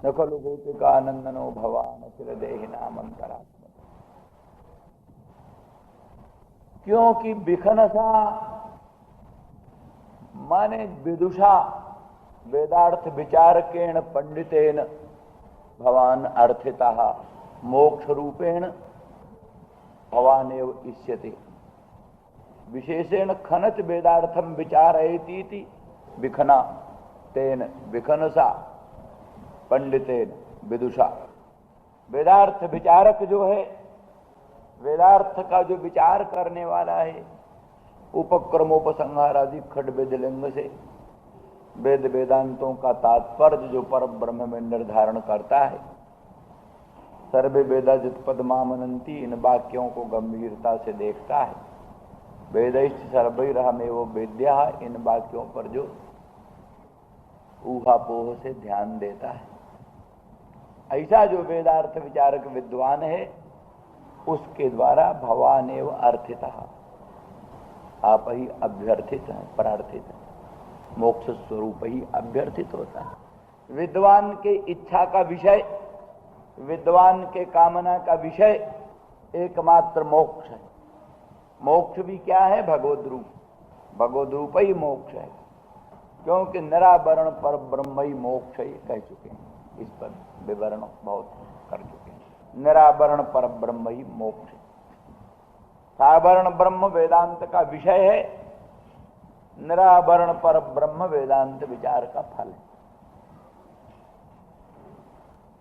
न खलु गोपिकानंदनो भवान चिरदेहिनाम अंतरात्मा। क्योंकि बिखनसा माने विदुषा वेदार्थ विचारकेण पंडितेन भवान अर्थितः मोक्ष रूपेण भवानेव इष्यते। विशेषेण खनच वेदार्थम विचारयतीति विखना तेन विखनसा पंडितेन विदुषा। वेदार्थ विचारक जो है, वेदार्थ का जो विचार करने वाला है, उपक्रमोपसंहार आदि खड वेदलिंग से वेद वेदांतों का तात्पर्य जो पर ब्रह्म में निर्धारण करता है, सर्वे वेदाजित पदमामनंती, इन वाक्यों को गंभीरता से देखता है। वेदैश्च सर्वैरहमेव वेद्या, इन वाक्यों पर जो ऊहापोह से ध्यान देता है, ऐसा जो वेदार्थ विचारक विद्वान है, उसके द्वारा भवानेव अर्थितः, आप ही अभ्यर्थित हैं, प्रार्थित हैं। मोक्ष स्वरूप ही अभ्यर्थित होता है। विद्वान के इच्छा का विषय, विद्वान के कामना का विषय एकमात्र मोक्ष है। मोक्ष भी क्या है? भगवद रूप, भगवद रूप ही मोक्ष है। क्योंकि निरावरण पर ब्रह्म ही मोक्ष ही कह चुके हैं, इस पर विवरण बहुत कर चुके हैं। निरावरण पर ब्रह्म ही मोक्ष है। सावरण ब्रह्म वेदांत का विषय है, निरावरण पर ब्रह्म वेदांत विचार का फल है।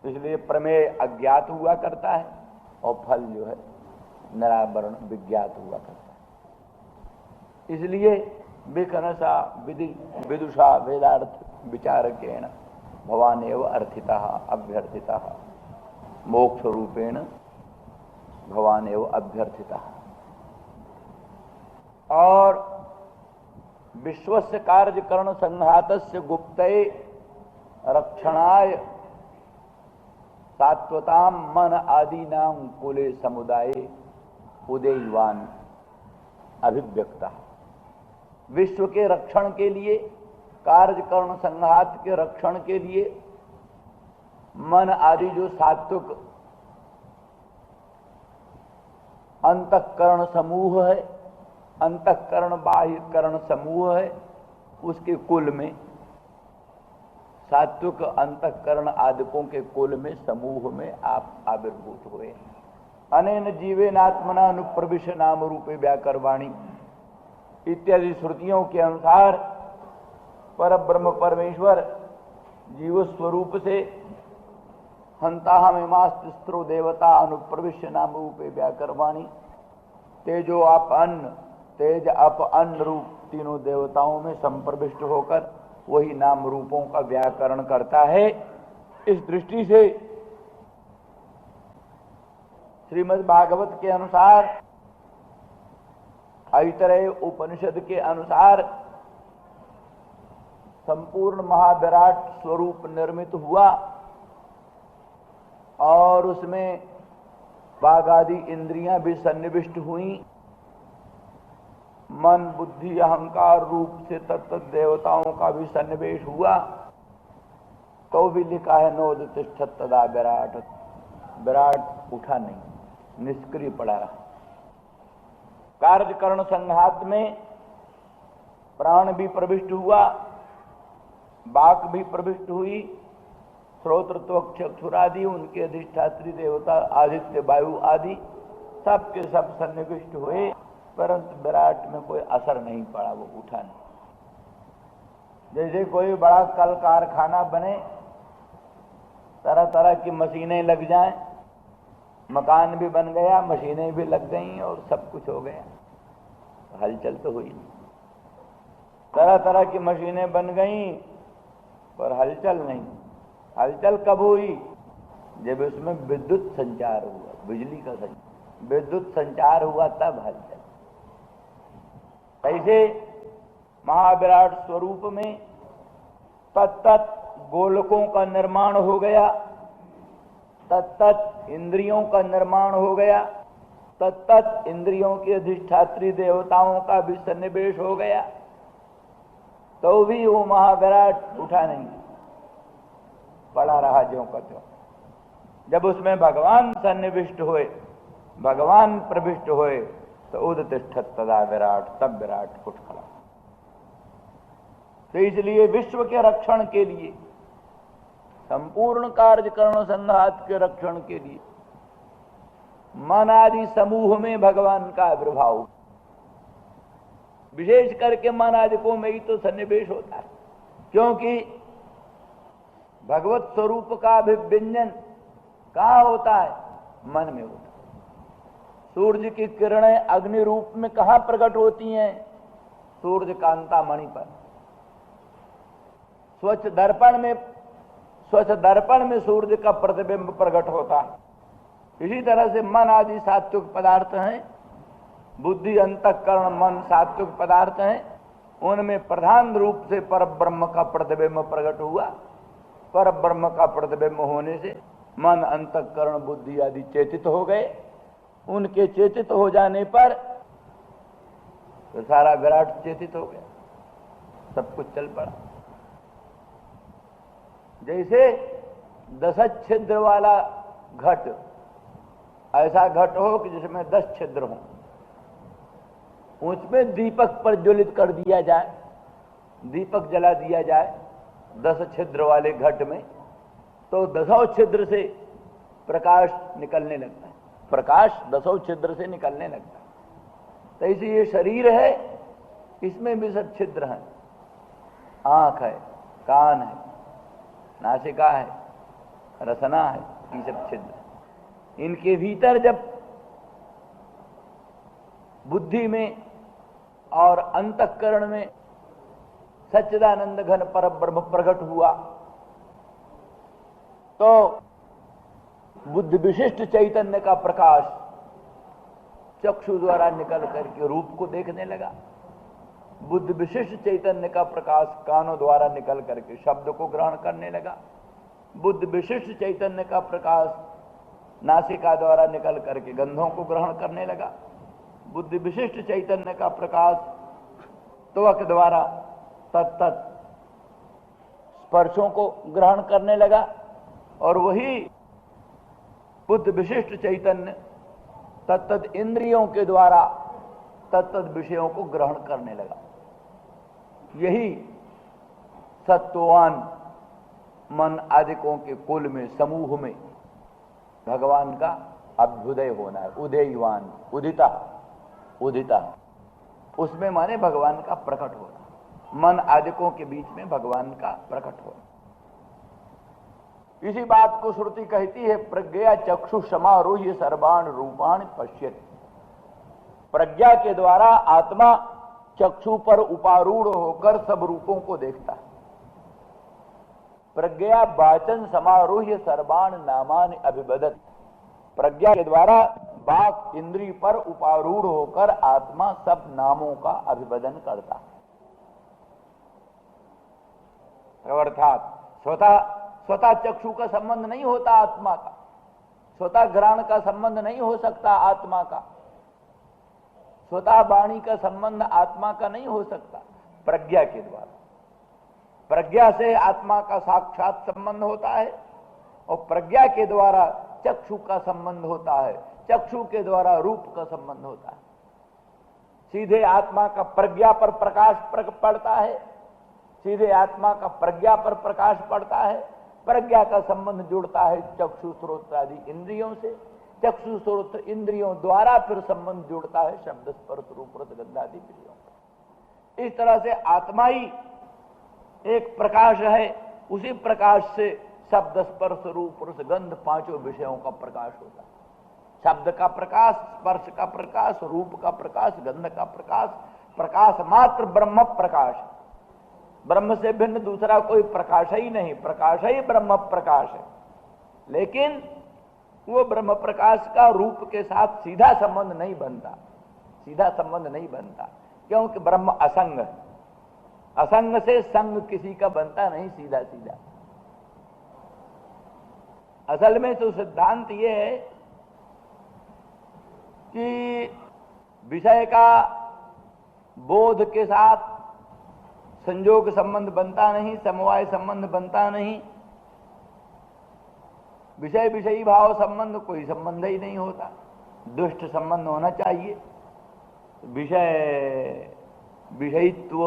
इसलिए प्रमेय अज्ञात हुआ करता है और फल जो है निरावरण विज्ञात हुआ करता है। इसलिए विखनसा विदुषा वेदार्थ विचारकेण भवानेव अर्थितः अभ्यर्थितः मोक्ष रूपेण भवानेव अभ्यर्थितः। और विश्वस्य कार्यकरण संघातस्य गुप्तये रक्षणाय सात्वताम मन आदीनां कुले समुदाये उदयवान अभिव्यक्ता। विश्व के रक्षण के लिए, कार्यकरण संघात के रक्षण के लिए मन आदि जो सात्विक अंतःकरण समूह है, अंतःकरण बाह्यकरण समूह है, उसके कुल में, सात्विक अंतःकरण आदिकों के कुल में, समूह में आप आविर्भूत हुए। अनेन जीवेनात्मना अनुप्रविश नाम रूपे व्याकरवाणी इत्यादि श्रुतियों के अनुसार पर ब्रह्म परमेश्वर जीव स्वरूप से हंता हमेमास्त्रो देवता अनुप्रविश नाम रूपे व्याकरवाणी, तेजो आप अन्न, तेज अप अन्न रूप तीनों देवताओं में संप्रविष्ट होकर वही नाम रूपों का व्याकरण करता है। इस दृष्टि से श्रीमद् भागवत के अनुसार, ऐतरेय उपनिषद के अनुसार संपूर्ण महाविराट स्वरूप निर्मित हुआ और उसमें वाग आदि इंद्रियां भी सन्निविष्ट हुई। मन बुद्धि अहंकार रूप से तत्त देवताओं का भी सन्निवेश हुआ। तो भी लिखा है नोदतिष्ठत् तदा विराट, विराट उठा नहीं, निष्क्रिय पड़ा रहा। कार्यकरण संघात में प्राण भी प्रविष्ट हुआ, वाक भी प्रविष्ट हुई, श्रोत्र त्वक चक्षुरादि उनके अधिष्ठात्री देवता आदित्य वायु आदि सबके सब सन्निविष्ट हुए, परंतु विराट में कोई असर नहीं पड़ा, वो उठा नहीं। जैसे कोई बड़ा कल कारखाना बने, तरह तरह की मशीनें लग जाएं, मकान भी बन गया, मशीनें भी लग गई और सब कुछ हो गया, हलचल तो हुई नहीं। तरह तरह की मशीनें बन गई पर हलचल नहीं। हलचल कब हुई? जब उसमें विद्युत संचार हुआ, बिजली का संचार, विद्युत संचार हुआ तब हलचल। ऐसे महाविराट स्वरूप में तत्त गोलकों का निर्माण हो गया, तत्त इंद्रियों का निर्माण हो गया, तत्त इंद्रियों के अधिष्ठात्री देवताओं का भी सन्निवेश हो गया, तो भी वो महाविराट उठा नहीं। पड़ा रहा ज्यों का त्यों। जब उसमें भगवान सन्निविष्ट हुए, भगवान प्रविष्ट हुए, तो उदतिष्ठत तदा विराट, तब विराट उठ खड़ा। तो इसलिए विश्व के रक्षण के लिए, संपूर्ण कार्यकरण संघात के रक्षण के लिए मन आदि समूह में भगवान का आविर्भाव, विशेष करके मन आदिकों में ही तो सन्निवेश होता है, क्योंकि भगवत स्वरूप का अभिव्यंजन कहां होता है? मन में होता है। सूर्य की किरणें अग्नि रूप में कहां प्रकट होती हैं? सूर्य कांता मणि पर। स्वच्छ दर्पण में सूर्य का प्रतिबिंब प्रकट होता है। इसी तरह से मन आदि सात्विक पदार्थ हैं, बुद्धि अंतःकरण मन सात्विक पदार्थ हैं, उनमें प्रधान रूप से परब्रह्म का प्रतिबिंब प्रकट हुआ। परब्रह्म का प्रतिबिंब होने से मन अंतःकरण बुद्धि आदि चेतित हो गए। उनके चेतित हो जाने पर तो सारा विराट चेतित हो गया, सब कुछ चल पड़ा। जैसे 10 छिद्र वाला घट, ऐसा घट हो कि जिसमें 10 छिद्र हों, उसमें दीपक प्रज्वलित कर दिया जाए, दीपक जला दिया जाए 10 छिद्र वाले घट में, तो 10 छिद्र से प्रकाश निकलने लगता है, प्रकाश 10 छिद्र से निकलने लगता है। तो इसे ये शरीर है, इसमें भी सब छिद्र हैं, आंख है, कान है, नासिका है, रसना है, ये सब छिद्र। इनके भीतर जब बुद्धि में और अंतःकरण में सच्चिदानंद घन परब्रह्म प्रकट हुआ, तो बुद्धि विशिष्ट चैतन्य का प्रकाश चक्षु द्वारा निकल करके रूप को देखने लगा। बुद्धि विशिष्ट चैतन्य का प्रकाश कानों द्वारा निकल करके शब्द को ग्रहण करने लगा। बुद्धि विशिष्ट चैतन्य का प्रकाश नासिका द्वारा निकल करके गंधों को ग्रहण करने लगा। बुद्धि विशिष्ट चैतन्य का प्रकाश त्वक द्वारा तत्त स्पर्शों को ग्रहण करने लगा, और वही बुद्धि विशिष्ट चैतन्य तत्त इंद्रियों के द्वारा तत्त विषयों को ग्रहण करने लगा। यही सत्ववान मन आदिकों के कुल में, समूह में भगवान का अभ्युदय होना है। उदयवान, उदिता, उदिता, उसमें माने भगवान का प्रकट होना, मन आदिकों के बीच में भगवान का प्रकट होना। इसी बात को श्रुति कहती है, प्रज्ञा चक्षु समारोह्य सर्वाण रूपाण पश्यति। प्रज्ञा के द्वारा आत्मा चक्षु पर उपारूढ़ होकर सब रूपों को देखता है। प्रज्ञा वाचन समारोह्य सर्वाण नामान अभिवदत। प्रज्ञा के द्वारा वाक इंद्रिय पर उपारूढ़ होकर आत्मा सब नामों का अभिवदन करता है। अर्थात स्वतः चक्षु का संबंध नहीं होता आत्मा का, स्वतः घ्राण का संबंध नहीं हो सकता आत्मा का, स्वतः वाणी का संबंध आत्मा का नहीं हो सकता। प्रज्ञा के द्वारा, प्रज्ञा से आत्मा का साक्षात संबंध होता है, और प्रज्ञा के द्वारा चक्षु का संबंध होता है, चक्षु के द्वारा रूप का संबंध होता है। सीधे आत्मा का प्रज्ञा पर प्रकाश पड़ता है, सीधे आत्मा का प्रज्ञा पर प्रकाश पड़ता है। प्रज्ञा का संबंध जुड़ता है चक्षु श्रोत्र आदि इंद्रियों से, चक्षु श्रोत्र इंद्रियों द्वारा फिर संबंध जुड़ता है शब्द स्पर्श रूप रस गंध आदि इंद्रियों। इस तरह से आत्मा ही एक प्रकाश है, उसी प्रकाश से शब्द स्पर्श रूप रस गंध पांचों विषयों का प्रकाश होता है। शब्द का प्रकाश, स्पर्श का प्रकाश, रूप का प्रकाश, गंध का प्रकाश, प्रकाश मात्र ब्रह्म प्रकाश। ब्रह्म से भिन्न दूसरा कोई प्रकाश ही नहीं, प्रकाश ही ब्रह्म प्रकाश है। लेकिन वो ब्रह्म प्रकाश का रूप के साथ सीधा संबंध नहीं बनता, सीधा संबंध नहीं बनता, क्योंकि ब्रह्म असंग है। असंग से संग किसी का बनता नहीं सीधा सीधा। असल में तो सिद्धांत ये है कि विषय का बोध के साथ संयोग संबंध बनता नहीं, समवाय संबंध बनता नहीं, विषय विषयी भाव संबंध कोई संबंध ही नहीं होता, दुष्ट संबंध होना चाहिए। विषय विषयित्व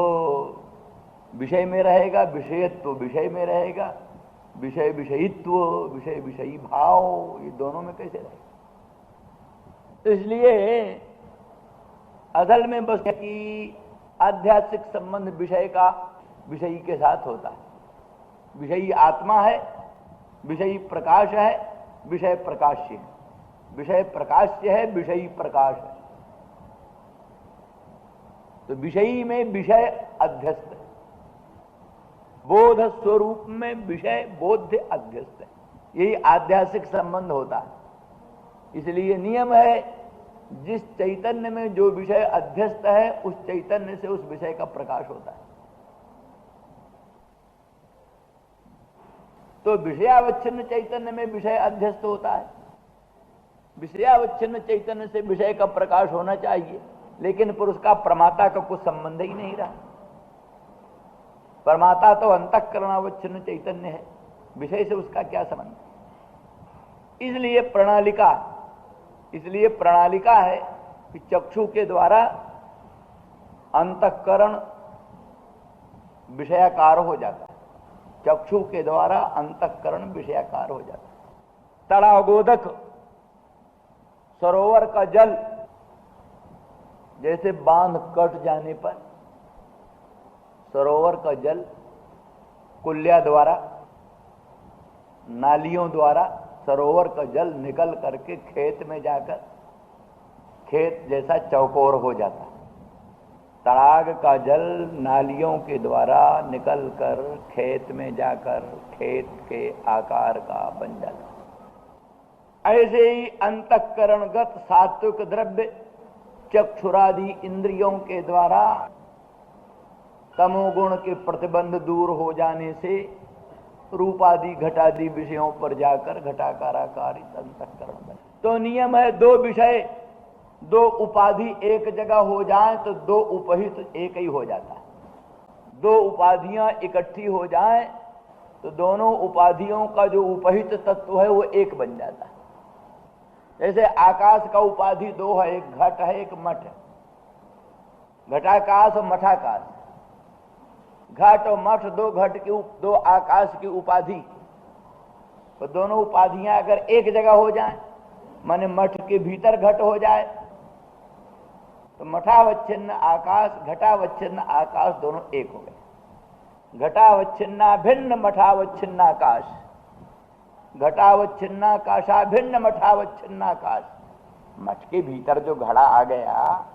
विषय में रहेगा, विषयत्व विषय में रहेगा, विषय विषयित्व विषय विषयी भाव ये दोनों में कैसे रहेगा? तो इसलिए असल में बस कि आध्यात्मिक संबंध विषय का विषयी के साथ होता है। विषयी आत्मा है, विषयी प्रकाश है, विषय प्रकाश्य है। विषय प्रकाश्य है, विषयी प्रकाश है। तो विषयी में विषय अध्यस्त है, बोध स्वरूप में विषय बोध्य अध्यस्त है। यही आध्यात्मिक संबंध होता है। इसलिए नियम है, जिस चैतन्य में जो विषय अध्यस्त है उस चैतन्य से उस विषय का प्रकाश होता है। तो विषयावच्छिन्न चैतन्य में विषय अध्यस्त होता है। विषयावच्छिन्न चैतन्य से विषय का प्रकाश होना चाहिए, लेकिन पुरुष का प्रमाता का कुछ संबंध ही नहीं रहा। परमाता तो अंतःकरणावच्छिन्न चैतन्य है, विषय से उसका क्या संबंध? इसलिए प्रणालिका है कि चक्षु के द्वारा अंतःकरण विषयाकार हो जाता है। चक्षु के द्वारा अंतःकरण विषयाकार हो जाता है। तड़ागोदक सरोवर का जल जैसे बांध कट जाने पर सरोवर का जल कुल्या द्वारा, नालियों द्वारा सरोवर का जल निकल करके खेत में जाकर खेत जैसा चौकोर हो जाता है। तड़ाग का जल नालियों के द्वारा निकलकर खेत में जाकर खेत के आकार का बन जाता है। ऐसे ही अंतःकरणगत सात्विक द्रव्य चक्षुरादि इंद्रियों के द्वारा तमोगुण के प्रतिबंध दूर हो जाने से रूपादि घटादि विषयों पर जाकर घटाकाराकारित अंतःकरण बने। तो नियम है, दो विषय दो उपाधि एक जगह हो जाए तो दो उपहित एक ही हो जाता है। दो उपाधियां इकट्ठी हो जाए तो दोनों उपाधियों का जो उपहित तत्व है वो एक बन जाता है। जैसे आकाश का उपाधि दो है, एक घट है एक मठ है। घटाकाश और मठाकाश, घट और मठ दो आकाश की उपाधि। तो दोनों उपाधियां अगर एक जगह हो जाए, माने मठ के भीतर घट हो जाए, तो मठावच्छिन्न आकाश घटावच्छिन्न आकाश दोनों एक हो गए। घटावच्छिन्ना भिन्न मठावच्छिन्नाकाश, घटावच्छिन्नाकाशा भिन्न मठावच्छिन्नाकाश। मठ के भीतर जो घड़ा आ गया,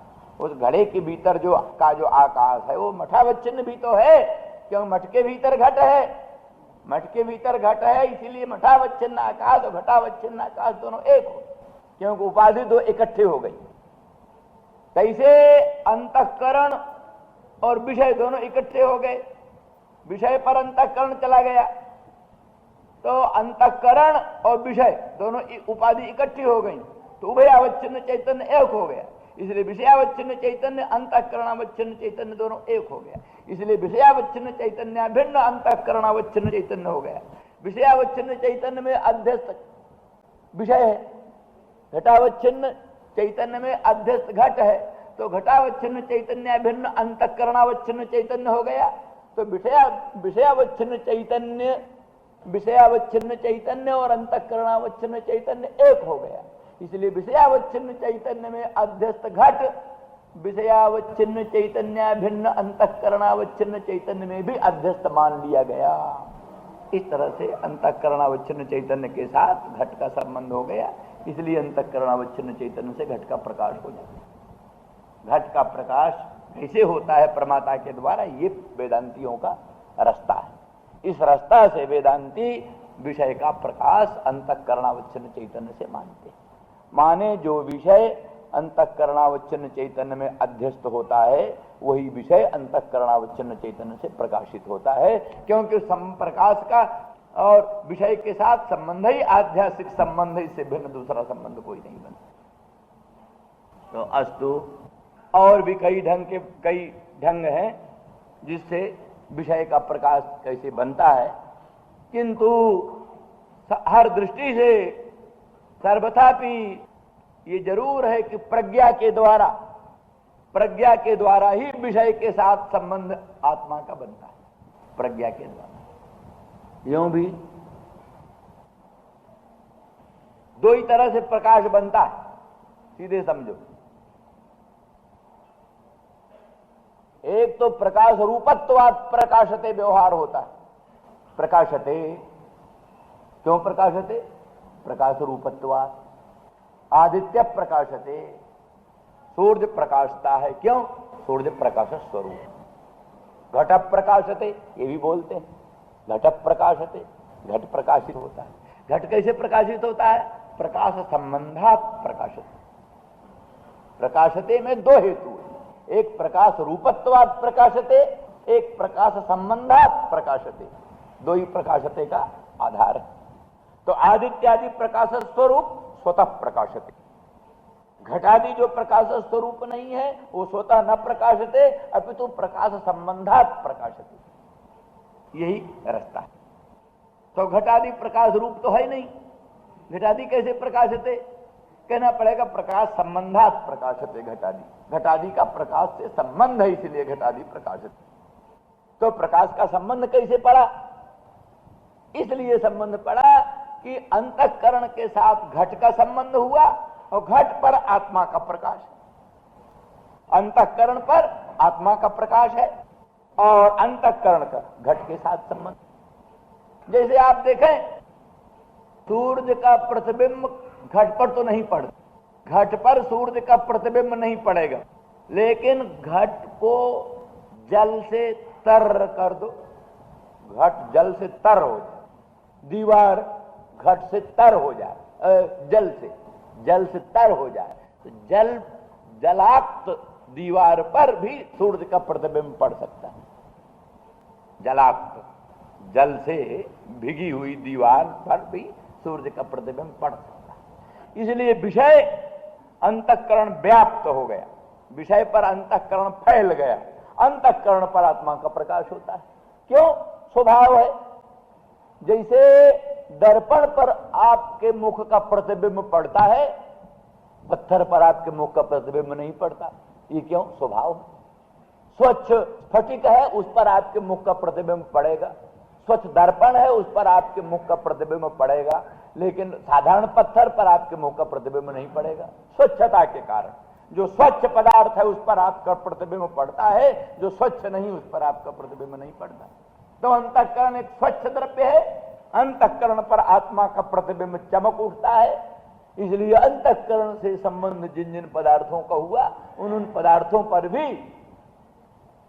उस घड़े के भीतर जो आकाश है वो मठावच्छिन्न भी तो है, क्योंकि मठ के भीतर घट है। मठ के भीतर घट है, इसीलिए मठावच्छिन्न आकाश और घटावच्छिन्न आकाश दोनों एक हो, क्योंकि उपाधि दो इकट्ठे हो गई। कैसे अंतःकरण और विषय दोनों इकट्ठे हो गए, विषय पर अंतःकरण चला गया तो अंतःकरण और विषय दोनों उपाधि इकट्ठी हो गई, तो उभयावच्छिन्न चैतन्य एक हो गया। इसलिए विषयावच्छिन्न चैतन्य अंतःकरणावच्छिन्न चैतन्य दोनों एक हो गया। इसलिए विषयावच्छिन्न चैतन्य भिन्न अंतःकरणावच्छिन्न चैतन्य हो गया। विषयावच्छिन्न चैतन्य में अध्यस्त विषय है, घटावच्छिन्न चैतन्य में अध्यस्त घट है, तो घटावच्छिन्न चैतन्य भिन्न अंतःकरणावच्छिन्न चैतन्य हो गया। तो विषयावच्छिन्न चैतन्य और अंतःकरणावच्छिन्न चैतन्य एक हो गया। इसलिए विषयावच्छिन्न चैतन्य में अध्यस्त घट विषयावच्छिन्न चैतन्य भिन्न अंतःकरणावच्छिन्न चैतन्य में भी अध्यस्त मान लिया गया। इस तरह से अंतःकरणावच्छिन्न चैतन्य के साथ घट का संबंध हो गया। इसलिए अंतःकरणावच्छिन्न चैतन्य से घट का प्रकाश हो जाता है। घट का प्रकाश कैसे होता है परमात्मा के द्वारा, ये वेदांतियों का रास्ता है। इस रास्ता से वेदांती विषय का प्रकाश अंतःकरणावच्छिन्न चैतन्य से मानते हैं। माने जो विषय अंतःकरणावच्छिन्न चैतन्य में अध्यस्त होता है वही विषय अंतःकरणावच्छिन्न चैतन्य से प्रकाशित होता है, क्योंकि संप्रकाश का और विषय के साथ संबंध ही आध्यात्मिक संबंध, इससे भिन्न दूसरा संबंध कोई नहीं बनता। तो अस्तु, और भी कई ढंग हैं जिससे विषय का प्रकाश कैसे बनता है, किंतु हर दृष्टि से सर्वथापि ये जरूर है कि प्रज्ञा के द्वारा ही विषय के साथ संबंध आत्मा का बनता है, प्रज्ञा के द्वारा। यूं भी दो ही तरह से प्रकाश बनता है, सीधे समझो। एक तो प्रकाश रूपत्वात् प्रकाशते व्यवहार होता है। प्रकाशते, क्यों प्रकाशते? प्रकाश रूपत्वात्। आदित्य प्रकाशते, सूर्य प्रकाशता है, क्यों? सूर्य प्रकाश स्वरूप। घट प्रकाशते, ये भी बोलते हैं, घट प्रकाशते, घट प्रकाशित होता है। घट कैसे प्रकाशित होता है? प्रकाश संबंधात प्रकाशते। प्रकाशते में दो हेतु है, एक प्रकाश रूपत्वात् प्रकाशते, एक प्रकाश संबंधात प्रकाशते। दो ही प्रकाशते का आधार है। तो आदित्यादि प्रकाश स्वरूप स्वतः प्रकाशते। घटादि जो प्रकाश स्वरूप नहीं है वो स्वतः न प्रकाशते, अपितु प्रकाश संबंधात प्रकाशते। यही रास्ता है। तो घटादि प्रकाश रूप तो है नहीं, घटादि कैसे प्रकाशते? कहना पड़ेगा प्रकाश संबंधात प्रकाशते। घटादि का प्रकाश से संबंध है, इसलिए घटादि प्रकाशते। तो प्रकाश का संबंध कैसे पड़ा? इसलिए संबंध पड़ा कि अंतःकरण के साथ घट का संबंध हुआ और घट पर आत्मा का प्रकाश। अंतःकरण पर आत्मा का प्रकाश है और अंतःकरण का घट के साथ संबंध। जैसे आप देखें, सूर्य का प्रतिबिंब घट पर तो नहीं पड़ता, घट पर सूर्य का प्रतिबिंब नहीं पड़ेगा, लेकिन घट को जल से तर कर दो, घट जल से तर हो जाए, दीवार घट से तर हो जाए, जल से तर हो जाए, तो जलाक्त दीवार पर भी सूर्य का प्रतिबिंब पड़ सकता है। जलाक्त, जल से भिगी हुई दीवार पर भी सूर्य का प्रतिबिंब पड़ सकता है। इसलिए विषय अंतःकरण व्याप्त हो गया, विषय पर अंतःकरण फैल गया, अंतःकरण पर आत्मा का प्रकाश होता है। क्यों? स्वभाव है। जैसे दर्पण पर आपके मुख का प्रतिबिंब पड़ता है, पत्थर पर आपके मुख का प्रतिबिंब नहीं पड़ता। ये क्यों? स्वभाव। स्वच्छ स्फटिक है, उस पर आपके मुख का प्रतिबिंब पड़ेगा। स्वच्छ दर्पण है, उस पर आपके मुख का प्रतिबिंब पड़ेगा, लेकिन साधारण पत्थर पर आपके मुख का प्रतिबिंब नहीं पड़ेगा, स्वच्छता के कारण। जो स्वच्छ पदार्थ है उस पर आपका प्रतिबिंब पड़ता है, जो स्वच्छ नहीं उस पर आपका प्रतिबिंब नहीं पड़ता। तो अंतःकरण एक स्वच्छ द्रव्य है, अंतःकरण पर आत्मा का प्रतिबिंब चमक उठता है। इसलिए अंतःकरण से संबंध जिन जिन पदार्थों का हुआ, उन पदार्थों पर भी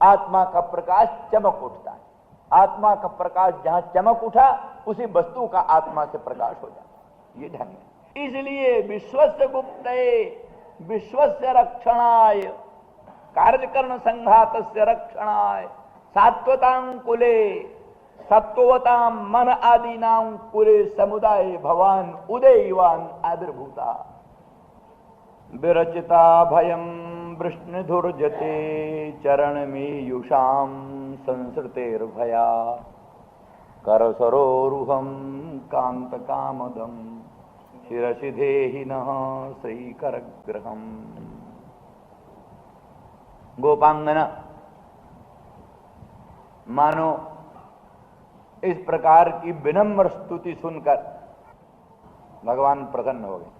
आत्मा का प्रकाश चमक उठता है। आत्मा का प्रकाश जहां चमक उठा, उसी वस्तु का आत्मा से प्रकाश हो जाता। ये ढंग है। इसलिए विश्वस्य गुप्तये विश्वस्य रक्षणाय कार्यकरण संघातस्य रक्षणाय सात्वतांकुले सत्वतां मन आदीनां कुले समुदाय भवान उदयवान आविर्भूता विरचिता भयं वृष्णिधुर्जते चरण में युषाम संसृतेर्भया करसरोरुहं कांत कामदम शिरसि देहि नः श्रीकरग्रहम्। गोपांगना, मानो इस प्रकार की विनम्र स्तुति सुनकर भगवान प्रसन्न हो गए।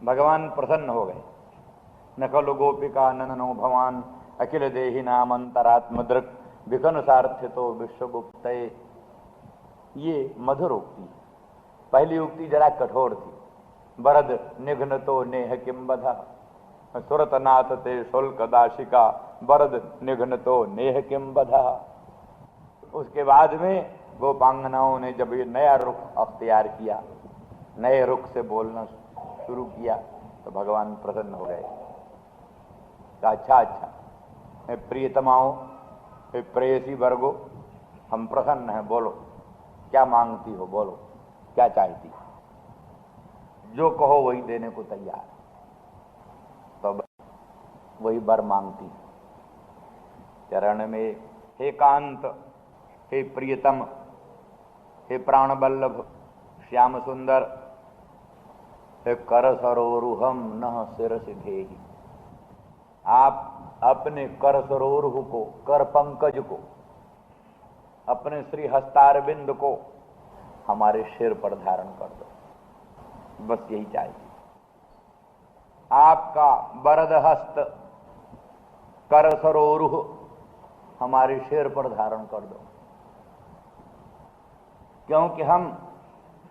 भगवान प्रसन्न हो गए। न खलु गोपिका नननो भवान अखिल देहि नाम अंतरात्मदृक् विकन सार्थितो विश्वगुप्तये। ये मधुर उक्ति है। पहली उक्ति जरा कठोर थी। वरद निघ्नतो नेह किम बधा सुरतनाथ ते शुल्क दाशिका वरद निघ्नतो नेह किम बधा। उसके बाद में गोपांगनाओं ने जब ये नया रुख अख्तियार किया, नए रुख से बोलना शुरू किया, तो भगवान प्रसन्न हो गए। अच्छा अच्छा, प्रियतमाओं, प्रेयसी वर्गो, हम प्रसन्न हैं, बोलो क्या मांगती हो, बोलो क्या चाहती, जो कहो वही देने को तैयार। तो वही वर मांगती। चरण में हे कांत, हे प्रियतम, हे प्राण बल्लभ श्याम सुंदर, हे कर सरोरुहम नह सिर सिधेहि। आप अपने कर सरोरुह को, कर पंकज को, अपने श्री हस्तारविंद को हमारे सिर पर धारण कर दो। बस यही चाहिए। आपका वरद हस्त कर सरोरुह हमारे सिर पर धारण कर दो, क्योंकि हम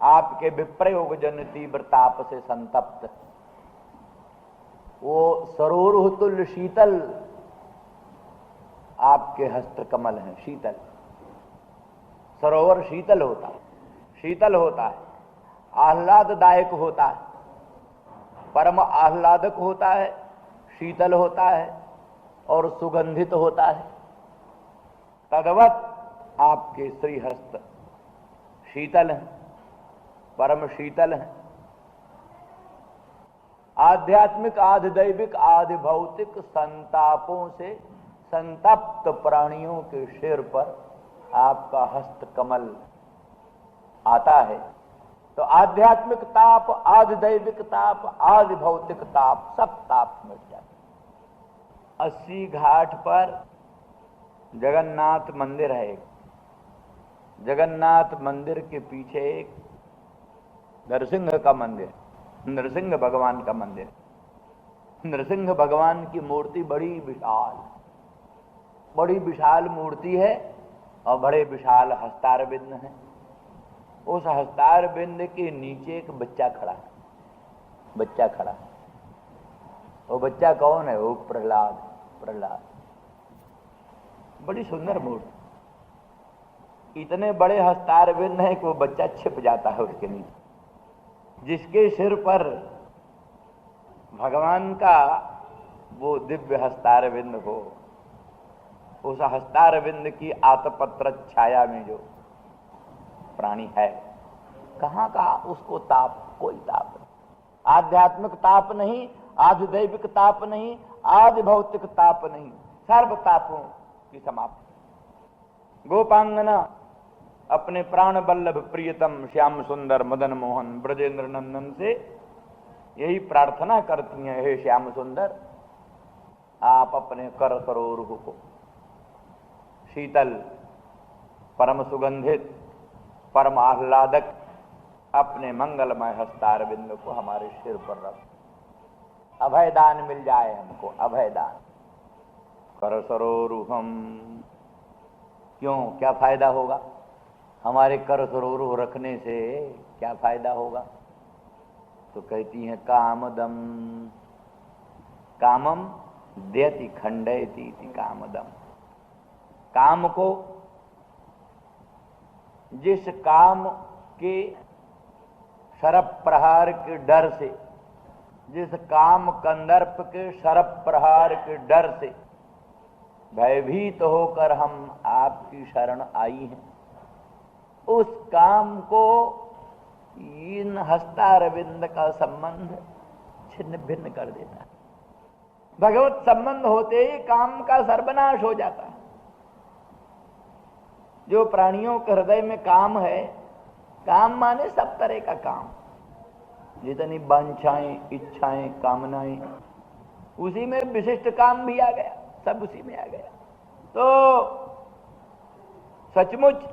आपके विप्रयोग जन तीव्र ताप से संतप्त। वो सरोरुह तुल्य शीतल आपके हस्त कमल हैं, शीतल। सरोवर शीतल होता है, शीतल होता है, आह्लाददायक होता है, परम आह्लादक होता है, शीतल होता है और सुगंधित होता है। तद्वत आपके श्रीहस्त शीतल हैं, परम शीतल हैं। आध्यात्मिक, आधि दैविक, आधि भौतिक संतापों से संतप्त प्राणियों के सिर पर आपका हस्त कमल आता है तो आध्यात्मिक ताप, आधि दैविक ताप, आधि भौतिक ताप, सब ताप मिट जाते। 80 घाट पर जगन्नाथ मंदिर है। जगन्नाथ मंदिर के पीछे एक नरसिंह का मंदिर, नरसिंह भगवान का मंदिर। नरसिंह भगवान की मूर्ति बड़ी विशाल मूर्ति है और बड़े विशाल हस्तारविंद है। उस हस्तारविंद के नीचे एक बच्चा खड़ा है, बच्चा खड़ा है। वो बच्चा कौन है? वो प्रहलाद। प्रहलाद बड़ी सुंदर मूर्ति, इतने बड़े हस्तारविंद है कि वो बच्चा छिप जाता है उसके नीचे। जिसके सिर पर भगवान का वो दिव्य हस्तारविंद हो, उस हस्तारविंद की आतपत्र छाया में जो प्राणी है, कहां का उसको ताप? कोई ताप नहीं। आध्यात्मिक ताप नहीं, आधि दैविक ताप नहीं, आधि भौतिक ताप नहीं, सर्व तापों की समाप्ति। गोपांगना अपने प्राण बल्लभ प्रियतम श्याम सुंदर मदन मोहन ब्रजेंद्र नंदन से यही प्रार्थना करती हैं, हे श्याम सुंदर, आप अपने कर सरोरुह को शीतल, परम सुगंधित, परम आह्लादक अपने मंगलमय हस्तारविंद को हमारे सिर पर रख। अभयदान मिल जाए हमको, अभयदान। कर सरोरुहम। क्यों, क्या फायदा होगा? हमारे कर सरोरुह रखने से क्या फायदा होगा? तो कहती हैं कामदम, कामम देति खंडयति कामदम। काम को, जिस काम के शरप प्रहार के डर से, जिस काम कंदर्प के शरप प्रहार के डर से भयभीत होकर हम आपकी शरण आई हैं, उस काम को इन हस्तारविंद का संबंध छिन्न भिन्न कर देता है। भगवत संबंध होते ही काम का सर्वनाश हो जाता है। जो प्राणियों के हृदय में काम है, काम माने सब तरह का काम, जितनी वांछाएं, इच्छाएं, कामनाएं, उसी में विशिष्ट काम भी आ गया, सब उसी में आ गया। तो सचमुच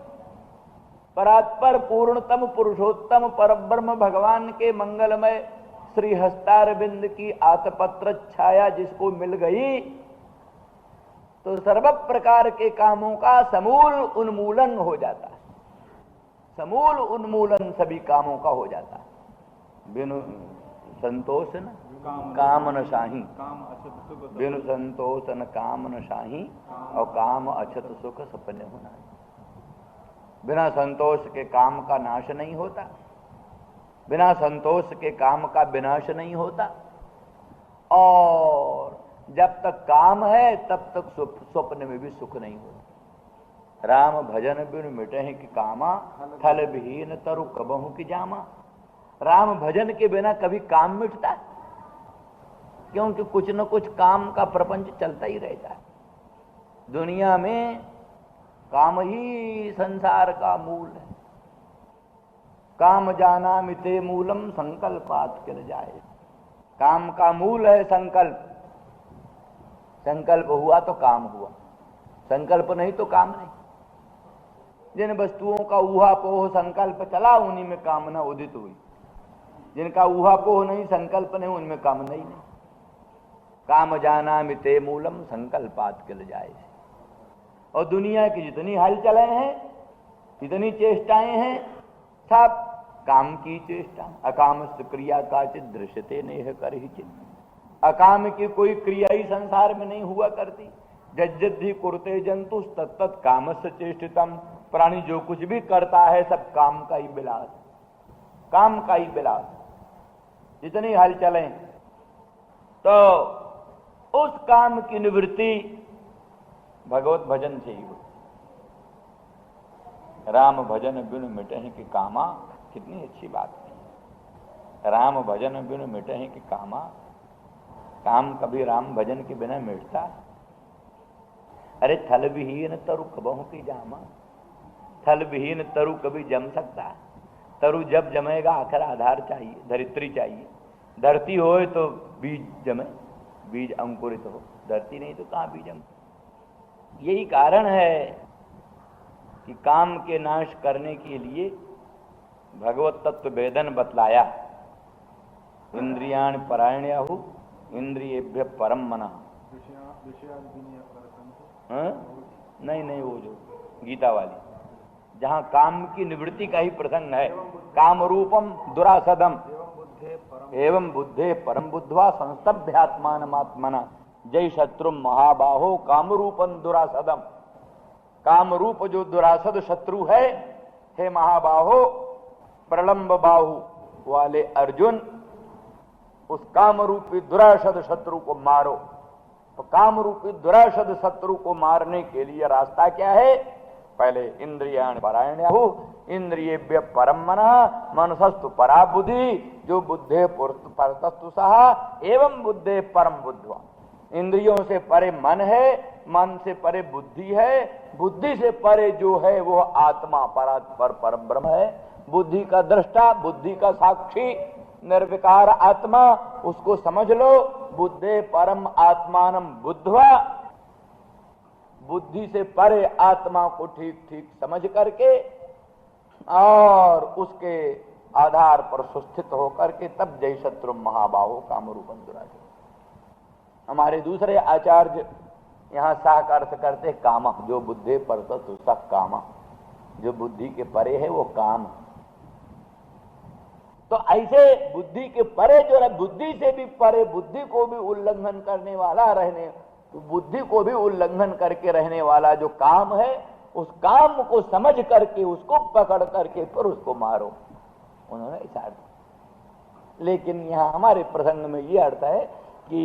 परात्पर पूर्णतम पुरुषोत्तम परब्रह्म भगवान के मंगलमय श्री हस्तारविंद की आतपत्र छाया जिसको मिल गई, तो सर्व प्रकार के कामों का समूल उन्मूलन हो जाता है। समूल उन्मूलन सभी कामों का हो जाता है। बिनु संतोष न काम न शाही, बिनु संतोष न काम न शाही, और काम अछत सुख सपने होना। बिना संतोष के काम का नाश नहीं होता, बिना संतोष के काम का विनाश नहीं होता, और जब तक काम है तब तक स्वप्न में भी सुख नहीं होता। राम भजन बिनु मिटहि कि कामा, थल विहीन तरु कबहु की जामा। राम भजन के बिना कभी काम मिटता है? क्योंकि कुछ न कुछ काम का प्रपंच चलता ही रहता है। दुनिया में काम ही संसार का मूल है। काम जाना मिते मूलम संकल्पात किल जाए। काम का मूल है संकल्प। संकल्प हुआ तो काम हुआ, संकल्प नहीं तो काम नहीं। जिन वस्तुओं का ऊहापोह संकल्प चला उन्हीं में कामना उदित हुई, जिनका ऊहापोह नहीं संकल्प नहीं उनमें कामना ही नहीं। काम जाना मिते मूलम संकल्पात किल जाए। और दुनिया की जितनी हलचलें हैं, जितनी चेष्टाएं हैं, सब काम की चेष्टा। अकाम क्रिया काचित दृश्यते नेह करहिचित। अकाम की कोई क्रिया ही संसार में नहीं हुआ करती। जज्जद्धि कुरते जंतु तत्त कामस्य चेष्टितम। प्राणी जो कुछ भी करता है सब काम का ही विलास, काम का ही विलास। जितनी हलचलें, तो उस काम की निवृत्ति भगवत भजन से ही हो। राम भजन बिनु मिटहि कि कामा, कितनी अच्छी बात है। राम भजन बिनु मिटहि कि कामा। काम कभी राम भजन के बिना मिटता? अरे थल विहीन तरु कबहु की जामा। थल विहीन तरु कभी जम सकता है? तरु जब जमेगा आखिर आधार चाहिए, धरित्री चाहिए। धरती होए तो बीज जमे, बीज अंकुरित हो। धरती नहीं तो कहां बीज अंकुरित। यही कारण है कि काम के नाश करने के लिए भगवत तत्व वेदन बतलाया। इंद्रियाण परायण्याहु इंद्रियेभ्य परम मनः। नहीं, वो जो गीता वाली, जहां काम की निवृत्ति का ही प्रसंग है। काम रूपम दुरासदम एवं बुद्धे परम बुद्धवा संस्तभ्यात्मानमात्मना जय शत्रु महाबाहो काम रूपम दुरासदम। काम रूप जो दुरासद शत्रु है, हे महाबाहो, प्रलंब बाहु वाले अर्जुन, उस काम रूपी दुरासद शत्रु को मारो। तो काम रूपी दुरासद शत्रु को मारने के लिए रास्ता क्या है? पहले इंद्रियाण परायण्याहु इंद्रियेभ्य परम मनः मनसस्तु परा बुद्धि जो बुद्धे परतस्तु सहा एवं बुद्धे परम बुद्धवा। इंद्रियों से परे मन है, मन से परे बुद्धि है, बुद्धि से परे जो है वो आत्मा परात्पर परम ब्रह्म है। बुद्धि का दृष्टा, बुद्धि का साक्षी निर्विकार आत्मा, उसको समझ लो। बुद्धे परम आत्मानम बुद्धवा। बुद्धि से परे आत्मा को ठीक ठीक समझ करके और उसके आधार पर सुस्थित होकर के तब जय शत्रु महाबाहो काम रूपम दुरासद। हमारे दूसरे आचार्य यहाँ साक अर्थ करते काम, जो बुद्धे परतत उसका काम, जो बुद्धि के परे है वो काम। तो ऐसे बुद्धि के परे जो है, बुद्धि से भी परे, बुद्धि को भी उल्लंघन करने वाला रहने, बुद्धि को भी उल्लंघन करके रहने वाला जो काम है, उस काम को समझ करके उसको पकड़ करके फिर उसको मारो। उन्होंने ऐसा अर्थ। लेकिन यहाँ हमारे प्रसंग में ये अर्थ है कि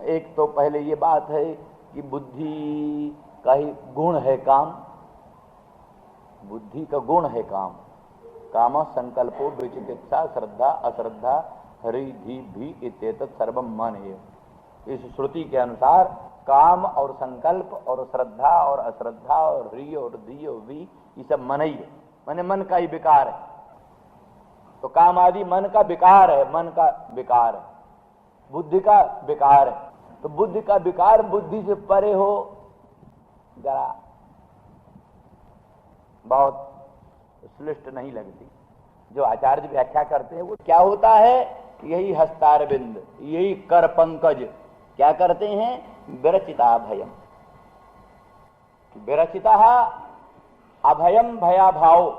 एक तो पहले ये बात है कि बुद्धि का ही गुण है काम, बुद्धि का गुण है काम। काम संकल्पो विचिकित्सा श्रद्धा अश्रद्धा हरिधि भी इत्येतत् सर्वम मन है। इस श्रुति के अनुसार काम और संकल्प और श्रद्धा और अश्रद्धा और ह्री और धी और वी ये सब मन ही है, माने मन का ही विकार है। तो काम आदि मन का विकार है, मन का विकार है, बुद्धि का विकार है। तो बुद्धि का विकार बुद्धि से परे हो, जरा बहुत श्लिष्ट नहीं लगती। जो आचार्य व्याख्या करते हैं वो क्या होता है? यही हस्तारविंद, यही कर पंकज क्या करते हैं? विरचिता भयम, विरचिता अभयम भयाभाव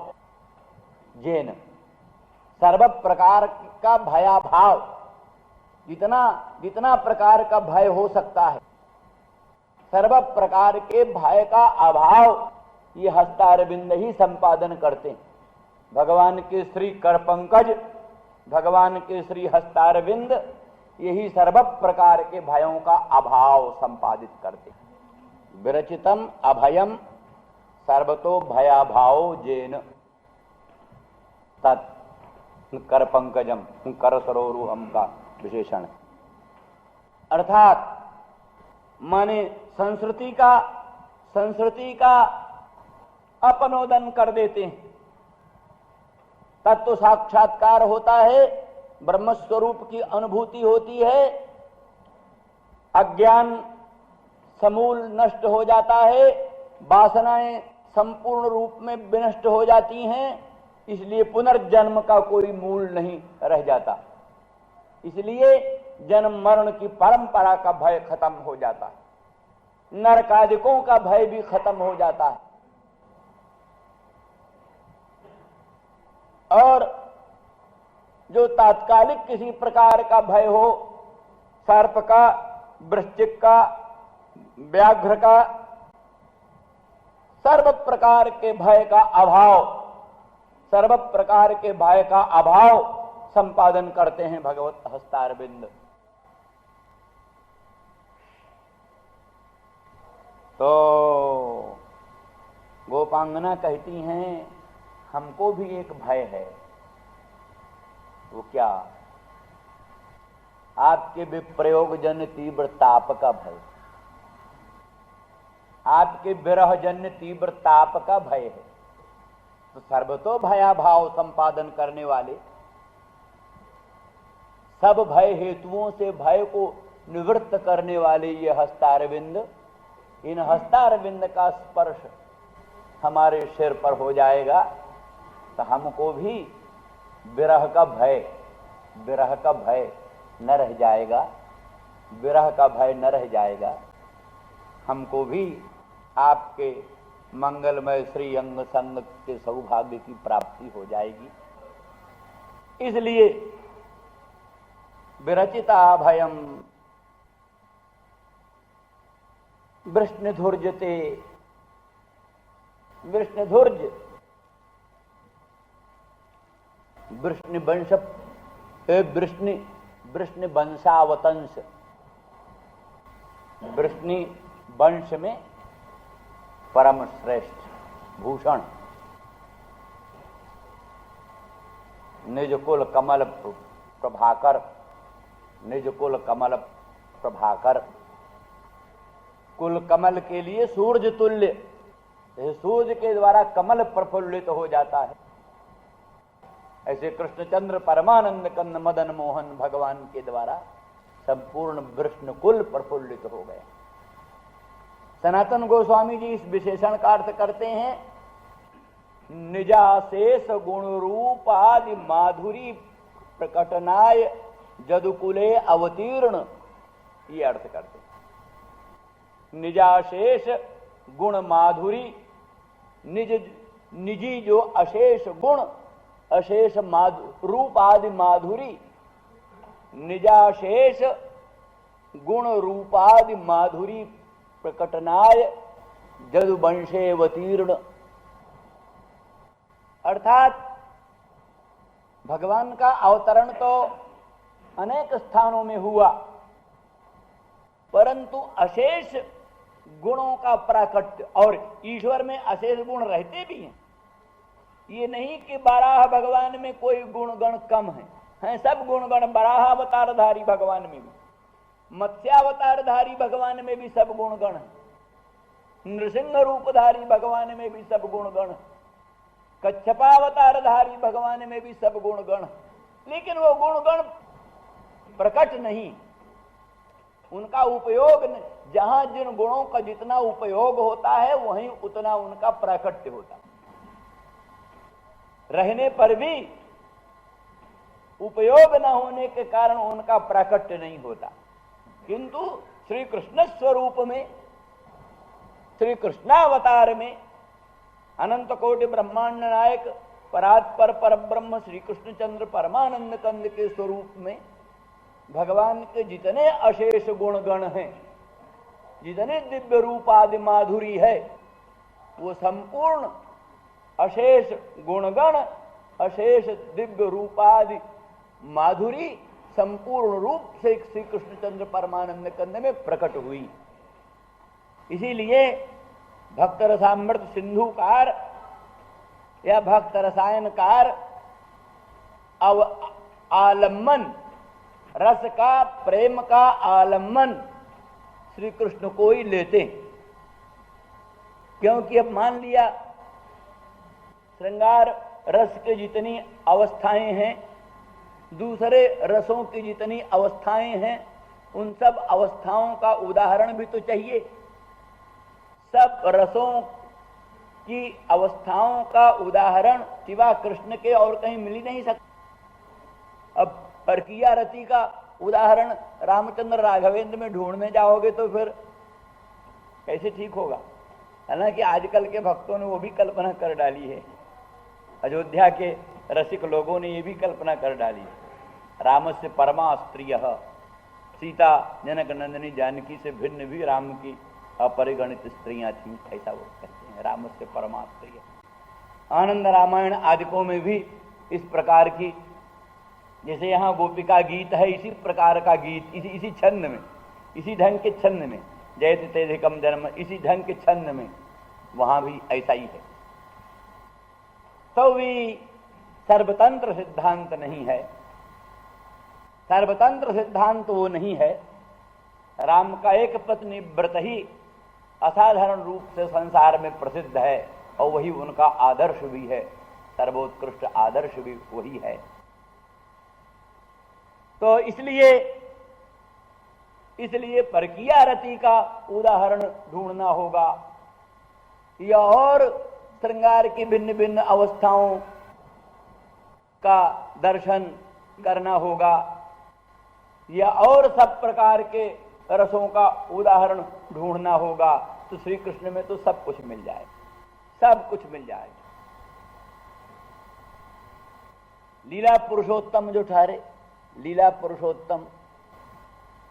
जेन। सर्व प्रकार का भयाभाव, जितना जितना प्रकार का भय हो सकता है, सर्व प्रकार के भय का अभाव ये हस्तारविंद ही संपादन करते हैं। भगवान के श्री कर पंकज, भगवान के श्री हस्तारविंद यही सर्व प्रकार के भयों का अभाव संपादित करते। विरचितम अभयम सर्वतो भयाभाव जेन तत् कर पंकजम, कर सरोरुहम का विशेषण। अर्थात माने संस्कृति का अपनोदन कर देते हैं तत्व साक्षात्कार होता है, ब्रह्म स्वरूप की अनुभूति होती है, अज्ञान समूल नष्ट हो जाता है, वासनाएं संपूर्ण रूप में विनष्ट हो जाती हैं, इसलिए पुनर्जन्म का कोई मूल नहीं रह जाता। इसलिए जन्म मरण की परंपरा का भय खत्म हो जाता है, नरकादिकों का भय भी खत्म हो जाता है। और जो तात्कालिक किसी प्रकार का भय हो, सर्प का, वृश्चिक का, व्याघ्र का, सर्व प्रकार के भय का अभाव, सर्व प्रकार के भय का अभाव संपादन करते हैं भगवत हस्तारविंद। तो गोपांगना कहती हैं हमको भी एक भय है। वो क्या? आपके विप्रयोग जन्य तीव्र ताप का भय, आपके विरह जन्य तीव्र ताप का भय है। तो सर्वतो भयाभाव संपादन करने वाले, सब भय हेतुओं से भय को निवृत्त करने वाले ये हस्तारविंद, इन हस्तारविंद का स्पर्श हमारे सिर पर हो जाएगा तो हमको भी विरह का भय न रह जाएगा, विरह का भय न रह जाएगा। हमको भी आपके मंगलमय श्री अंग संग के सौभाग्य की प्राप्ति हो जाएगी। इसलिए विरचिता भयम वृष्णिधुर्जते, वृष्णिधुर्ज वृष्णिवंश, वृष्णि वंशावतंश, वृष्णि वंश में परम श्रेष्ठ भूषण, निज कुल कमल प्रभाकर, निज कुल कमल प्रभाकर। कुल कमल के लिए सूर्य तुल्य, सूर्य के द्वारा कमल प्रफुल्लित हो जाता है। ऐसे कृष्णचंद्र परमानंद कंद मदन मोहन भगवान के द्वारा संपूर्ण वृष्ण कुल प्रफुल्लित हो गए। सनातन गोस्वामी जी इस विशेषण का अर्थ करते हैं, निजाशेष गुण रूप आदि माधुरी प्रकटनाय जदुकुले अवतीर्ण, ये अर्थ करते हैं। निजाशेष गुण माधुरी, निजी जो अशेष गुण, अशेष रूप आदि माधुरी, निजाशेष गुण रूपादि माधुरी प्रकटनाय जदुवंशे अवतीर्ण। अर्थात भगवान का अवतरण तो अनेक स्थानों में हुआ, परंतु अशेष गुणों का प्राकट्य, और ईश्वर में अशेष गुण रहते भी हैं। ये नहीं कि बाराह भगवान में कोई गुणगण कम हैं सब गुणगण बराहावतारधारी भगवान में भी, मत्स्यावतारधारी भगवान में भी सब गुणगण हैं, नृसिंह रूपधारी भगवान में भी सब गुणगण, कच्छपावतारधारी भगवान में भी सब गुणगण, लेकिन वो गुणगण प्रकट नहीं, उनका उपयोग नहीं। जहां जिन गुणों का जितना उपयोग होता है वहीं उतना उनका प्राकट्य होता है। रहने पर भी उपयोग न होने के कारण उनका प्राकट्य नहीं होता। किंतु श्री कृष्ण स्वरूप में, श्री कृष्णावतार में, अनंत कोटि ब्रह्मांड नायक परात्पर परब्रह्म श्री कृष्णचंद्र परमानंद कंद के स्वरूप में भगवान के जितने अशेष गुणगण हैं, जितने दिव्य रूप आदि माधुरी है, वो संपूर्ण अशेष गुणगण, अशेष दिव्य रूपादि माधुरी संपूर्ण रूप से श्री कृष्णचंद्र परमानंद कंद में प्रकट हुई। इसीलिए भक्त रसामृत सिंधुकार या भक्त रसायनकार आलम्बन, रस का, प्रेम का आलम्बन श्री कृष्ण को ही लेते, क्योंकि अब मान लिया श्रृंगार रस के जितनी अवस्थाएं हैं, दूसरे रसों की जितनी अवस्थाएं हैं, उन सब अवस्थाओं का उदाहरण भी तो चाहिए। सब रसों की अवस्थाओं का उदाहरण सिवा कृष्ण के और कहीं मिल ही नहीं सकता। अब परकीया रति का उदाहरण रामचंद्र राघवेंद्र में ढूंढने जाओगे तो फिर कैसे ठीक होगा। हालांकि आजकल के भक्तों ने वो भी कल्पना कर डाली है, अयोध्या के रसिक लोगों ने ये भी कल्पना कर डाली है, रामस्य परमा स्त्रियः, सीता जनक नंदिनी जानकी से भिन्न भी राम की अपरिगणित स्त्रियां थीं, ऐसा वो कहते हैं, रामस्य परमा स्त्रियः। आनंद रामायण आदिकों में भी इस प्रकार की, जैसे यहाँ गोपिका गीत है, इसी प्रकार का गीत इसी छंद में, इसी ढंग के छंद में, जयति तेधिकम जन्म, इसी ढंग के छंद में वहां भी ऐसा ही है। तो भी सर्वतंत्र सिद्धांत नहीं है, सर्वतंत्र सिद्धांत वो नहीं है। राम का एक पत्नी व्रत ही असाधारण रूप से संसार में प्रसिद्ध है और वही उनका आदर्श भी है, सर्वोत्कृष्ट आदर्श भी वही है। तो इसलिए परकीया रति का उदाहरण ढूंढना होगा, या और श्रृंगार की भिन्न भिन्न अवस्थाओं का दर्शन करना होगा, या और सब प्रकार के रसों का उदाहरण ढूंढना होगा। तो श्री कृष्ण में तो सब कुछ मिल जाएगा, सब कुछ मिल जाएगा। लीला पुरुषोत्तम जो ठहरे, लीला पुरुषोत्तम,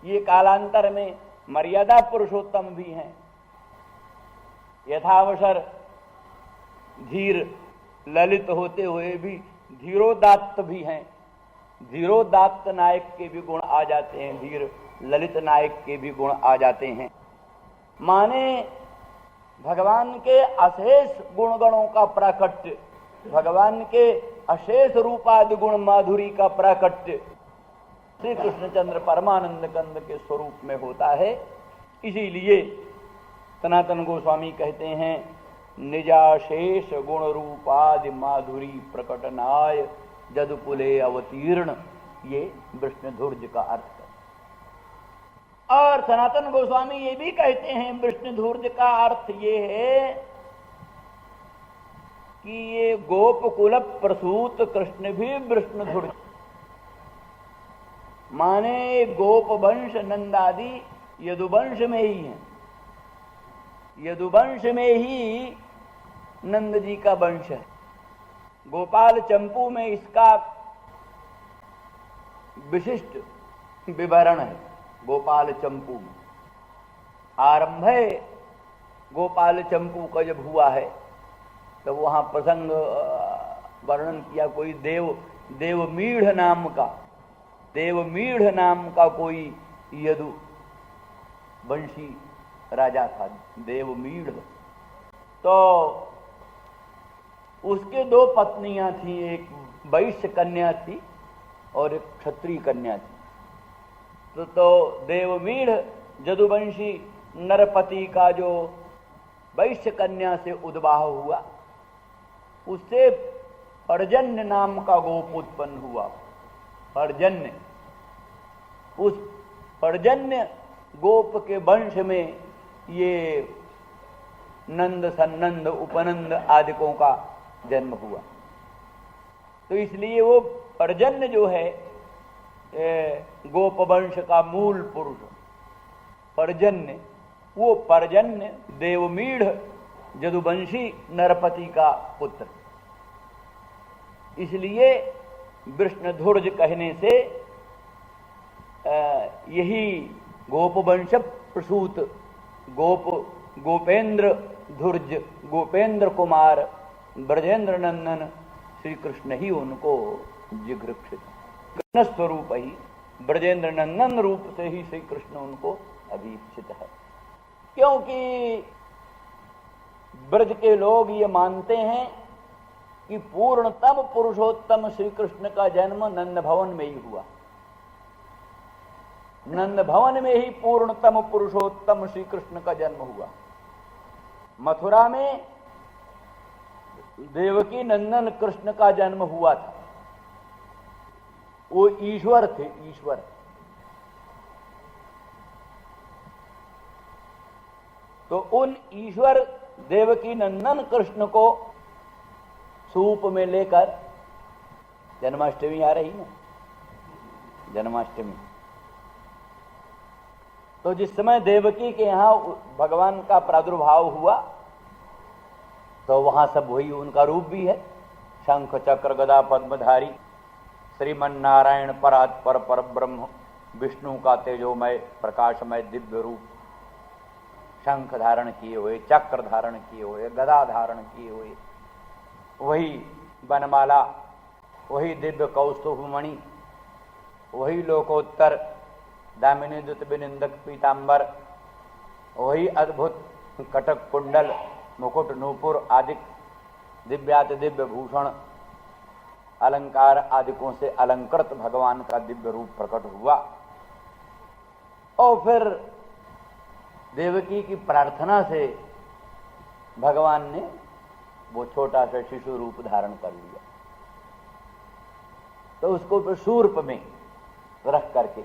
ये कालांतर में मर्यादा पुरुषोत्तम भी हैं। यथावसर धीर ललित होते हुए भी धीरोदात्त भी हैं, धीरोदात्त नायक के भी गुण आ जाते हैं, धीर ललित नायक के भी गुण आ जाते हैं। माने भगवान के अशेष गुणगणों का प्राकट्य, भगवान के अशेष रूपादि गुण माधुरी का प्राकट्य श्री कृष्णचंद्र परमानंद कंद के स्वरूप में होता है। इसीलिए सनातन गोस्वामी कहते हैं, निजाशेष गुण रूपादि माधुरी प्रकटनाय जदुकुले अवतीर्ण, ये विष्णुधुर्ज का अर्थ है। और सनातन गोस्वामी ये भी कहते हैं, विष्णुधुर्ज का अर्थ ये है कि ये गोपकुल प्रसूत कृष्ण भी विष्णुधुर्ज, माने गोप वंश नंदादि यदुवंश में ही है, यदुवंश में ही नंद जी का वंश है। गोपाल चंपू में इसका विशिष्ट विवरण है। गोपाल चंपू में आरंभ है, गोपाल चंपू का जब हुआ है तब तो वहां प्रसंग वर्णन किया। कोई देवमीढ़ नाम का कोई यदु वंशी राजा था, देवमीढ़। तो उसके दो पत्नियां थी, एक वैश्य कन्या थी और एक क्षत्रिय कन्या थी। तो देवमीढ़ जदुवंशी नरपति का जो वैश्य कन्या से उद्वाह हुआ, उससे पर्जन्य नाम का गोप उत्पन्न हुआ। पर्जन्य, उस पर्जन्य गोप के वंश में ये नंद सन्नंद उपनंद आदिकों का जन्म हुआ। तो इसलिए वो पर्जन्य जो है गोप वंश का मूल पुरुष, पर्जन्य, वो पर्जन्य देवमीढ़ जदुवंशी नरपति का पुत्र। इसलिए विष्णुधुर्ज कहने से यही गोपवंश प्रसूत गोपेंद्र धुर्ज, गोपेंद्र कुमार ब्रजेंद्र नंदन श्री कृष्ण ही उनको जिघृक्षित, कृष्ण स्वरूप ही ब्रजेंद्र नंदन रूप से ही श्री कृष्ण उनको अभीप्सित है। क्योंकि ब्रज के लोग ये मानते हैं कि पूर्णतम पुरुषोत्तम श्री कृष्ण का जन्म नंद भवन में ही हुआ। नंद भवन में ही पूर्णतम पुरुषोत्तम श्री कृष्ण का जन्म हुआ। मथुरा में देवकी नंदन कृष्ण का जन्म हुआ था, वो ईश्वर थे, ईश्वर। तो उन ईश्वर देवकी नंदन कृष्ण को सूप में लेकर, जन्माष्टमी आ रही ना, जन्माष्टमी, तो जिस समय देवकी के यहां भगवान का प्रादुर्भाव हुआ तो वहां सब वही उनका रूप भी है, शंख चक्र गदा पद्मधारी श्रीमन्नारायण परात्पर पर ब्रह्म विष्णु का तेजोमय प्रकाशमय दिव्य रूप, शंख धारण किए हुए, चक्र धारण किए हुए, गदा धारण किए हुए, वही बनमाला, वही दिव्य कौस्तुभ मणि, वही लोकोत्तर दामिनी दुत विनिंदक पीतांबर, वही अद्भुत कटक कुंडल मुकुट नूपुर आदि दिव्याति दिव्य भूषण अलंकार आदिकों से अलंकृत भगवान का दिव्य रूप प्रकट हुआ। और फिर देवकी की प्रार्थना से भगवान ने वो छोटा सा शिशु रूप धारण कर लिया। तो उसको फिर शूर्प में रख करके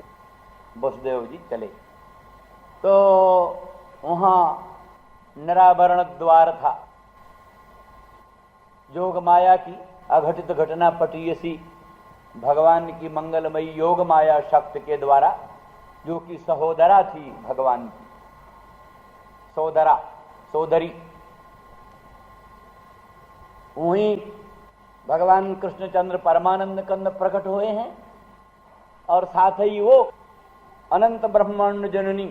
वसुदेव जी चले। तो वहां निरावरण द्वार था, योग माया की अघटित घटना पटीयसी भगवान की मंगलमयी योग माया शक्ति के द्वारा, जो कि सहोदरा थी भगवान की, सोदरा सोदरी, वहीं भगवान कृष्णचंद्र परमानंद कंद प्रकट हुए हैं। और साथ ही वो अनंत ब्रह्मांड जननी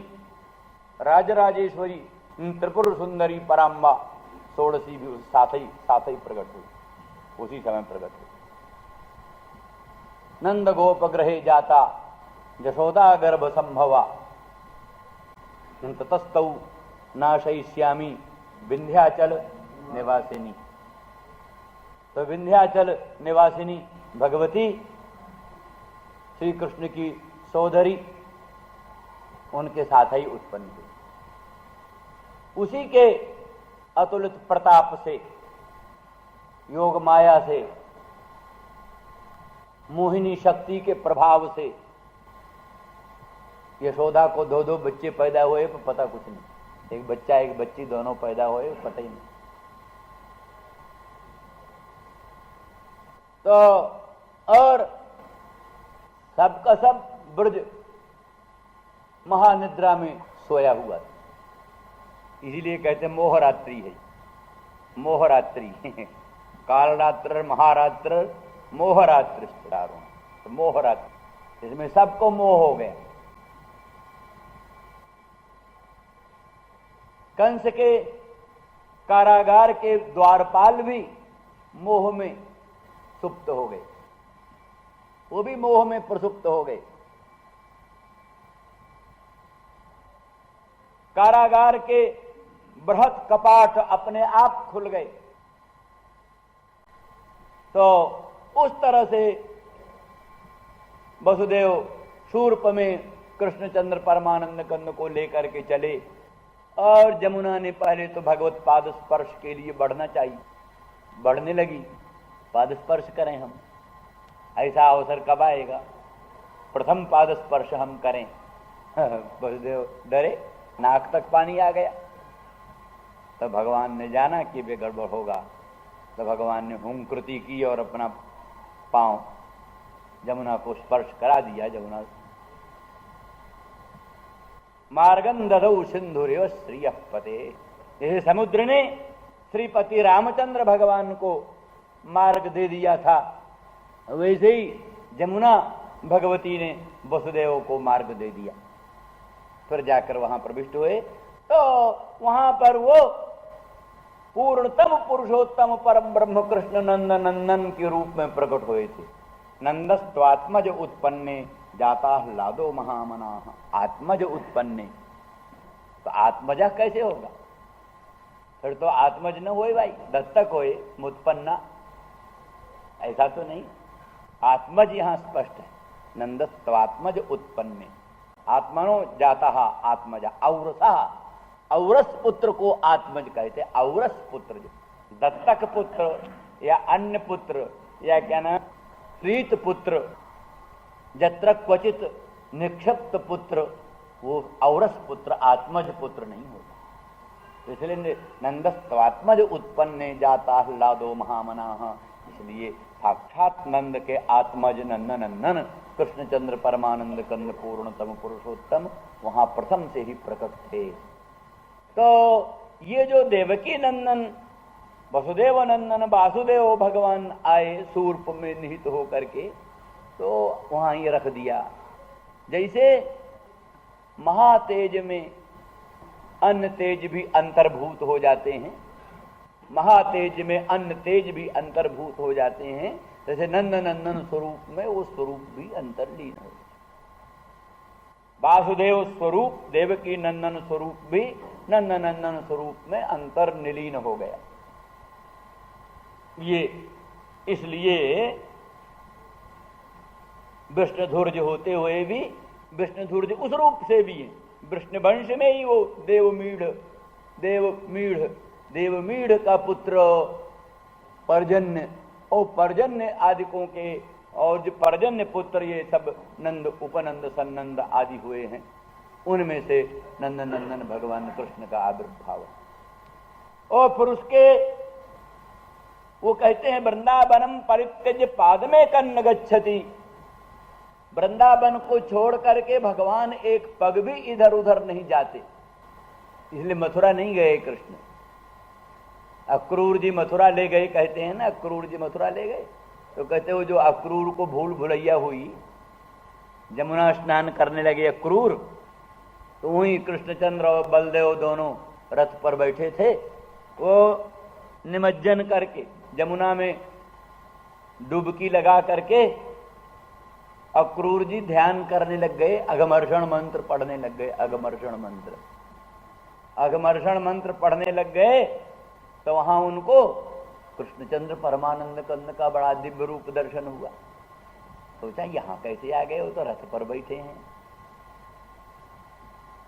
राजराजेश्वरी त्रिपुर सुंदरी पराम्बा षोडशी भी साथ ही प्रकट हुई, उसी समय प्रकट हुई। नंद गोप ग्रहे जाता जशोदा गर्भ संभवा ततस्तौ नाशयिष्यामि विंध्याचल निवासिनी। तो विंध्याचल निवासिनी भगवती श्री कृष्ण की सोदरी उनके साथ ही उत्पन्न हुई। उसी के अतुलित प्रताप से, योग माया से, मोहिनी शक्ति के प्रभाव से यशोदा को दो दो बच्चे पैदा हुए, पर पता कुछ नहीं। एक बच्चा एक बच्ची दोनों पैदा हुए, पता ही नहीं। तो और सबका सब ब्रज महानिद्रा में सोया हुआ था, इसीलिए कहते मोहरात्रि है, मोहरात्रि कालरात्र महारात्र मोहरात्रि, तो मोहरात्रि, इसमें सबको मोह हो गया। कंस के कारागार के द्वारपाल भी मोह में सुप्त हो गए, वो भी मोह में प्रसुप्त हो गए। कारागार के बृहत कपाट अपने आप खुल गए। तो उस तरह से वसुदेव शूर्प में कृष्णचंद्र परमानंद कंद को लेकर के चले। और जमुना ने पहले तो भगवत पाद स्पर्श के लिए बढ़ना चाहिए, बढ़ने लगी, पाद स्पर्श करें हम, ऐसा अवसर कब आएगा, प्रथम पाद स्पर्श हम करें। वसुदेव डरे, नाक तक पानी आ गया। तो भगवान ने जाना कि वे गड़बड़ होगा, तो भगवान ने हुंकृति की और अपना पांव जमुना को स्पर्श करा दिया। जमुना मार्गं ददौ सिंधुरेव श्रियः पते, जैसे समुद्र ने श्रीपति रामचंद्र भगवान को मार्ग दे दिया था, वैसे ही जमुना भगवती ने वसुदेव को मार्ग दे दिया। फिर जाकर वहां प्रविष्ट हुए। तो वहां पर वो पूर्णतम पुरुषोत्तम परम ब्रह्म कृष्ण नंद नंदन के रूप में प्रकट हुए थे। नंदस्त्वात्मज उत्पन्ने जाता लादो महामना, आत्मज उत्पन्ने। तो आत्मजा कैसे होगा, फिर तो आत्मज न होए भाई, दत्तक होए मुत्पन्ना, ऐसा तो नहीं। आत्मज यहां स्पष्ट है, नंदस्त्वात्मज उत्पन्ने, आत्मनो जाता आत्मजा, औरसा, औरस पुत्र को आत्मज कहते, औरस पुत्र जो दत्तक पुत्र या अन्य पुत्र या क्या नाम प्रीत पुत्र, जत्र क्वचित निक्षिप्त पुत्र, वो औरस पुत्र आत्मज पुत्र नहीं होता। इसलिए नंदस्त्वात्मज उत्पन्न जाता ह्लादो महामनाः, इसलिए साक्षात नंद के आत्मज नंदन कृष्णचंद्र परमानंद कंद पूर्णतम पुरुषोत्तम वहां प्रथम से ही प्रकट थे। तो ये जो देवकी नंदन वसुदेव नंदन वासुदेव भगवान आए सूर्प में निहित होकर के, तो वहां ये रख दिया। जैसे महातेज में अन्य तेज भी अंतर्भूत हो जाते हैं, महातेज में अन्य तेज भी अंतर्भूत हो जाते हैं, जैसे नंदन स्वरूप में वो स्वरूप भी अंतर्लीन हो। वासुदेव स्वरूप देवकी नंदन स्वरूप भी नंदन स्वरूप में अंतर्निलीन हो गया। ये इसलिए विष्णुधुर्ज होते हुए भी विष्णुधुर्ज उस रूप से भी है। विष्णुवंश में ही वो देवमीढ़ का पुत्र पर्जन्य और पर्जन्य आदिकों के, और जो पर्जन्य पुत्र ये सब नंद उपनंद सन्नंद आदि हुए हैं, उनमें से नंदन भगवान कृष्ण का आविर्भाव। और फिर उसके वो कहते हैं वृंदावनम परित्यज्य पादमे कन्न गच्छति, वृंदावन को छोड़ करके भगवान एक पग भी इधर उधर नहीं जाते। इसलिए मथुरा नहीं गए कृष्ण। अक्रूर जी मथुरा ले गए, कहते हैं ना, अक्रूर जी मथुरा ले गए, तो कहते हो जो अक्रूर को भूल भुलैया हुई, जमुना स्नान करने लगे अक्रूर, तो वहीं कृष्णचंद्र और बलदेव दोनों रथ पर बैठे थे। वो निमज्जन करके जमुना में डुबकी लगा करके अक्रूर जी ध्यान करने लग गए, अघमर्षण मंत्र पढ़ने लग गए। अघमर्षण मंत्र पढ़ने लग गए, तो वहां उनको कृष्णचंद्र परमानंद कंद का बड़ा दिव्य रूप दर्शन हुआ। सोचा यहां कैसे आ गए, वो तो रथ पर बैठे हैं।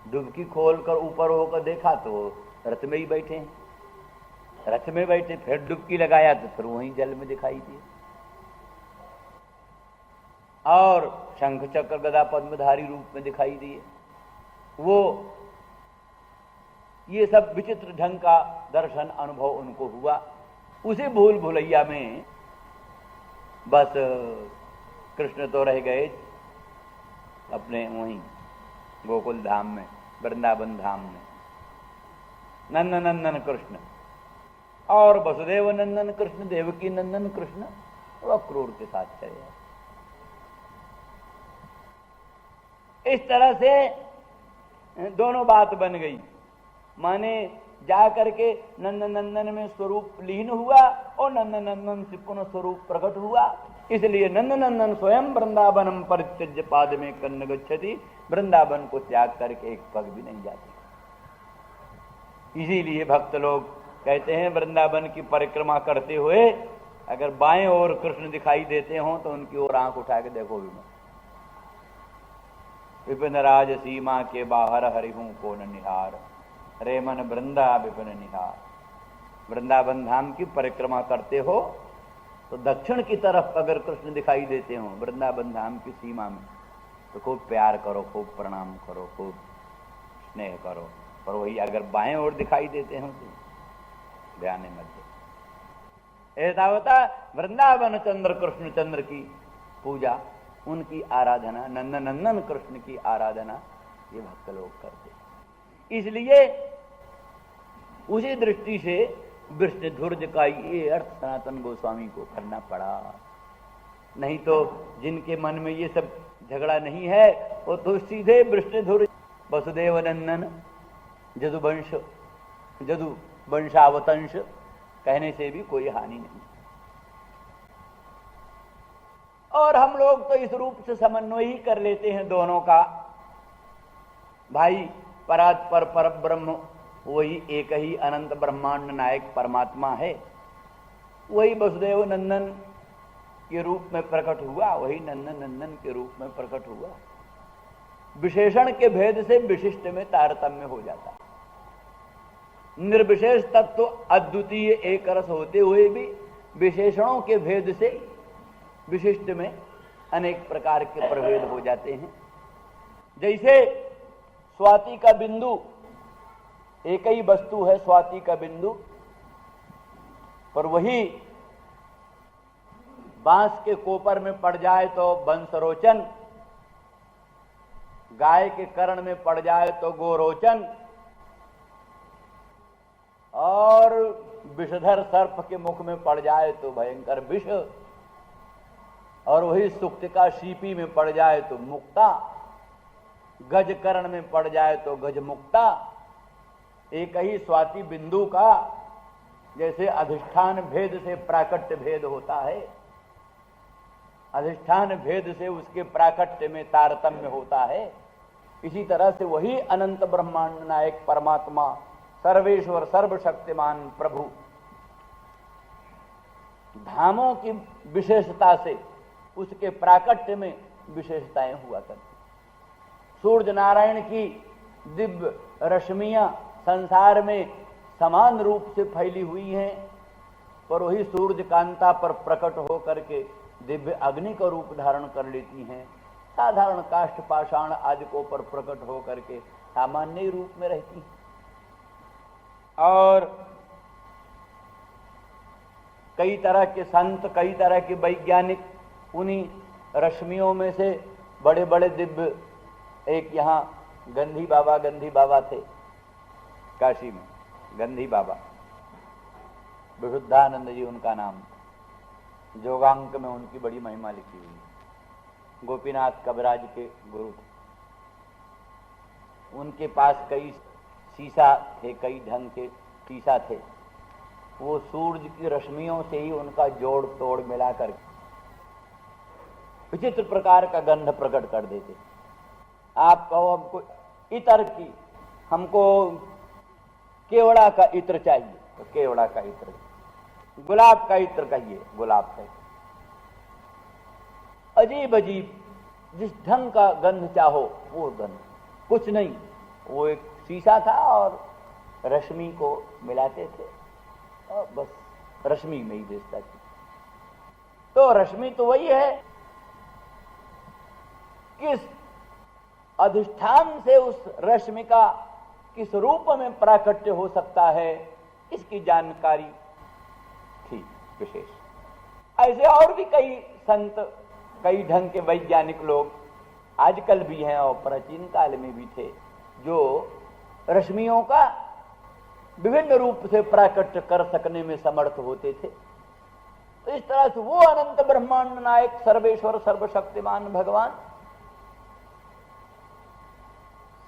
डुबकी खोलकर ऊपर होकर देखा तो रथ में ही बैठे हैं। रथ में बैठे, फिर डुबकी लगाया तो फिर वहीं जल में दिखाई दिए, और शंख चक्र गदा पद्मधारी रूप में दिखाई दिए। वो ये सब विचित्र ढंग का दर्शन अनुभव उनको हुआ। उसी भूल भुलैया में बस कृष्ण तो रह गए अपने वहीं गोकुल धाम में, वृंदावन धाम में, नंदन कृष्ण, और वसुदेव नंदन कृष्ण, देवकी नंदन कृष्ण वह क्रूर के साथ चले। इस तरह से दोनों बात बन गई। माने जा करके नंदन में स्वरूप लीन हुआ और नंदन से पुनः स्वरूप प्रकट हुआ। इसलिए नंदन स्वयं वृंदावनम परित्यज्य पाद में कन्न गच्छति, वृंदावन को त्याग करके एक पग भी नहीं जाते। इसीलिए भक्त लोग कहते हैं वृंदावन की परिक्रमा करते हुए अगर बाएं ओर कृष्ण दिखाई देते हो तो उनकी ओर आंख उठा के देखो भी मत। विपिन राज सीमा के बाहर हरिहूं को न निहार, रे मन वृंदा विपिन निहार। वृंदावन धाम की परिक्रमा करते हो तो दक्षिण की तरफ अगर कृष्ण दिखाई देते हो वृंदावन धाम की सीमा में, तो खूब प्यार करो, खूब प्रणाम करो, खूब स्नेह करो। पर वही अगर बाएं ओर दिखाई देते हो तो ध्यान मत दो। ऐसा होता वृंदावन चंद्र कृष्ण चंद्र की पूजा, उनकी आराधना, नंदन कृष्ण की आराधना ये भक्त लोग करते। इसलिए उसी दृष्टि से विष्णुधुर्ज का ये अर्थ सनातन गोस्वामी को करना पड़ा। नहीं तो जिनके मन में ये सब झगड़ा नहीं है वो तो सीधे विष्णुधुर्ज वसुदेव नंदन जदु वंशावतंश कहने से भी कोई हानि नहीं। और हम लोग तो इस रूप से समन्वय ही कर लेते हैं दोनों का। भाई परात्पर पर ब्रह्म वही एक ही अनंत ब्रह्मांड नायक परमात्मा है, वही वसुदेव नंदन के रूप में प्रकट हुआ, वही नंदन के रूप में प्रकट हुआ। विशेषण के भेद से विशिष्ट में तारतम्य हो जाता है। निर्विशेष तत्व अद्वितीय एक रस होते हुए भी विशेषणों के भेद से विशिष्ट में अनेक प्रकार के प्रभेद हो जाते हैं। जैसे स्वाति का बिंदु एक ही वस्तु है, स्वाति का बिंदु, पर वही बांस के कोपर में पड़ जाए तो बंसरोचन, गाय के कर्ण में पड़ जाए तो गोरोचन, और विषधर सर्प के मुख में पड़ जाए तो भयंकर विष, और वही सुक्त का सीपी में पड़ जाए तो मुक्ता, गज कर्ण में पड़ जाए तो गज मुक्ता। एक ही स्वाति बिंदु का जैसे अधिष्ठान भेद से प्राकट्य भेद होता है, अधिष्ठान भेद से उसके प्राकट्य में तारतम्य होता है, इसी तरह से वही अनंत ब्रह्मांड नायक परमात्मा सर्वेश्वर सर्वशक्तिमान प्रभु धामों की विशेषता से उसके प्राकट्य में विशेषताएं हुआ करती। सूर्य नारायण की दिव्य रश्मियां संसार में समान रूप से फैली हुई हैं, पर वही सूर्य कांता पर प्रकट होकर के दिव्य अग्नि का रूप धारण कर लेती हैं। साधारण काष्ठ पाषाण आदि को पर प्रकट होकर के सामान्य रूप में रहती हैं। और कई तरह के संत, कई तरह के वैज्ञानिक उन्हीं रश्मियों में से बड़े बड़े दिव्य, एक यहाँ गंधी बाबा थे काशी में, गंधी बाबा, विशुद्धानंद जी उनका नाम, जोगांक में उनकी बड़ी महिमा लिखी हुई है। गोपीनाथ कविराज के गुरु थे। उनके पास कई शीशा थे, कई ढंग के शीशा थे। वो सूरज की रश्मियों से ही उनका जोड़ तोड़ मिलाकर विचित्र प्रकार का गंध प्रकट कर देते। आप कहो हमको इत्र की, हमको केवड़ा का इत्र चाहिए तो केवड़ा का इत्र, गुलाब का इत्र कहिए गुलाब का। अजीब अजीब जिस ढंग का गंध चाहो वो गंध, कुछ नहीं, वो एक शीशा था और रश्मि को मिलाते थे और बस रश्मि में ही दिखता थी। तो रश्मि तो वही है, किस अधिष्ठान से उस रश्मि का किस रूप में प्राकट्य हो सकता है, इसकी जानकारी थी विशेष। ऐसे और भी कई संत, कई ढंग के वैज्ञानिक लोग आजकल भी हैं और प्राचीन काल में भी थे, जो रश्मियों का विभिन्न रूप से प्राकट्य कर सकने में समर्थ होते थे। तो इस तरह से वो अनंत ब्रह्मांड नायक सर्वेश्वर सर्वशक्तिमान भगवान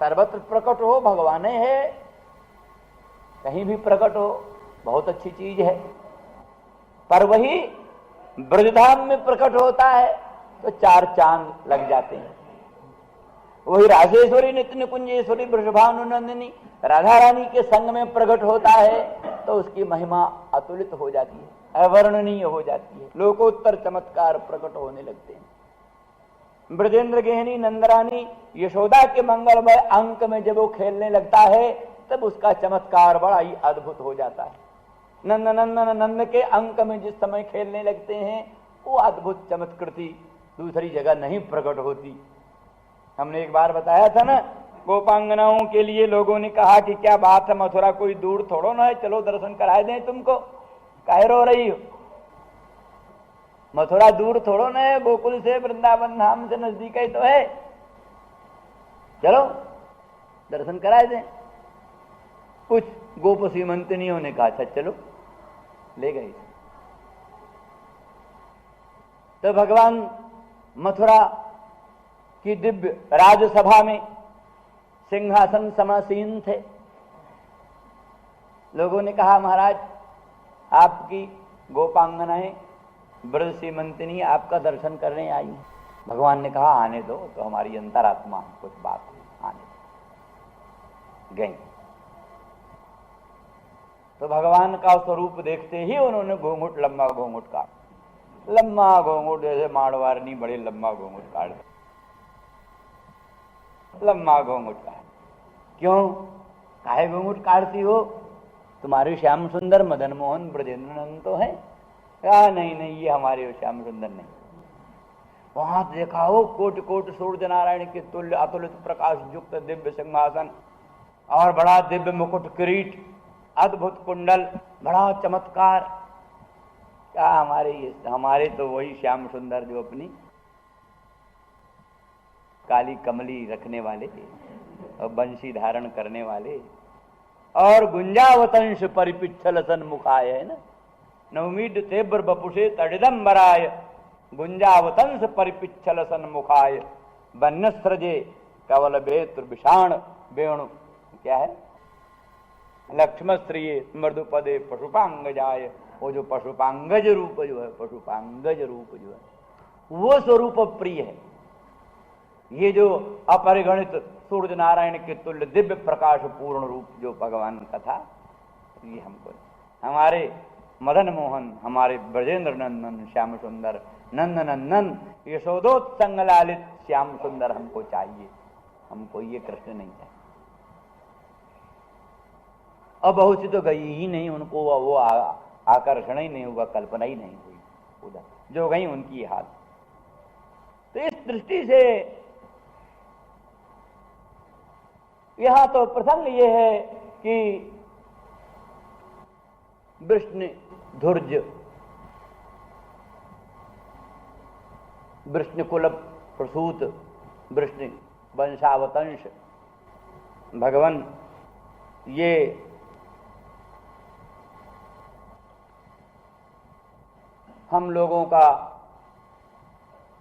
सर्वत्र प्रकट हो, भगवान है, कहीं भी प्रकट हो, बहुत अच्छी चीज है। पर वही ब्रजधाम में प्रकट होता है तो चार चांद लग जाते हैं। वही राजेश्वरी नित्य निकुंजेश्वरी वृषभानुनंदिनी राधा रानी के संग में प्रकट होता है तो उसकी महिमा अतुलित हो जाती है, अवर्णनीय हो जाती है, लोकोत्तर चमत्कार प्रकट होने लगते हैं। ब्रजेंद्र गेहनी नंदरानी यशोदा के मंगलमय अंक में जब वो खेलने लगता है तब उसका चमत्कार बड़ा ही अद्भुत हो जाता है। नंद नंदन नंद के अंक में जिस समय खेलने लगते हैं वो अद्भुत चमत्कृति दूसरी जगह नहीं प्रकट होती। हमने एक बार बताया था ना, गोपांगनाओं के लिए लोगों ने कहा कि क्या बात है, मथुरा कोई दूर थोड़ो ना है, चलो दर्शन करा दें तुमको, काहे रो रही हो। मथुरा दूर थोड़ो ना है, गोकुल से वृंदावन धाम से नजदीक ही तो है, चलो दर्शन कराए दें। कुछ गोप सीमंतनियों ने कहा अच्छा चलो, ले गए। तो भगवान मथुरा की दिव्य राजसभा में सिंहासन समासीन थे। लोगों ने कहा महाराज आपकी गोपांगनाएं ब्रज सीमंतिनी आपका दर्शन करने आई हैं। भगवान ने कहा आने दो, तो हमारी अंतरात्मा कुछ बात है, आने दो। गई तो भगवान का स्वरूप देखते ही उन्होंने घूंघट, लंबा घूंघट काट, लंबा घूंघट, जैसे माड़वारनी बड़े लंबा घूंघट काट, लंबा घूंघट काट। क्यों काहे घूंघट काटती हो? तुम्हारे श्याम सुंदर मदन मोहन ब्रजेंद्र नंदन तो है? कहा नहीं नहीं, ये हमारे श्याम सुंदर नहीं। वहां देखा हो कोटि कोटि सूर्य नारायण के तुल्य अतुलित प्रकाश युक्त दिव्य सिंहासन और बड़ा दिव्य मुकुट किरीट, अद्भुत कुंडल, बड़ा चमत्कार। क्या हमारे तो वही श्याम सुंदर जो अपनी काली कमली रखने वाले और बंशी धारण करने वाले और गुंजावतंश परिपिच्छल सन्मुखाय है ना, नवमीड तेब्र बपुषे तडिदंबराय गुंजावतंस परिपिच्छल सन्मुखाय वन्यस्रजे कवल बेत्र विषाण वेणु, क्या है, लक्ष्मण श्रिये मृदुपदे पशुपांगजाय। वो जो पशुपांगज रूप जो है, पशुपांगज रूप जो है वो स्वरूप प्रिय है। ये जो अपरिगणित सूर्य नारायण के तुल्य दिव्य प्रकाश पूर्ण रूप जो भगवान का था, ये हमको, हमारे मदन मोहन, हमारे ब्रजेंद्र नंदन श्याम सुंदर नंद नंदन यशोदोत्संग लालित श्याम सुंदर हमको चाहिए। हमको ये कृष्ण नहीं चाहिए। और बहुत सी तो गई ही नहीं, उनको वो आकर्षण ही नहीं हुआ, कल्पना ही नहीं हुई उधर, जो गई उनकी हाल। तो इस दृष्टि से यहां तो प्रसंग ये है कि वृष्णि धुर्ज, वृष्णि कुल प्रसूत, वृष्णि वंशावतंश भगवान, ये हम लोगों का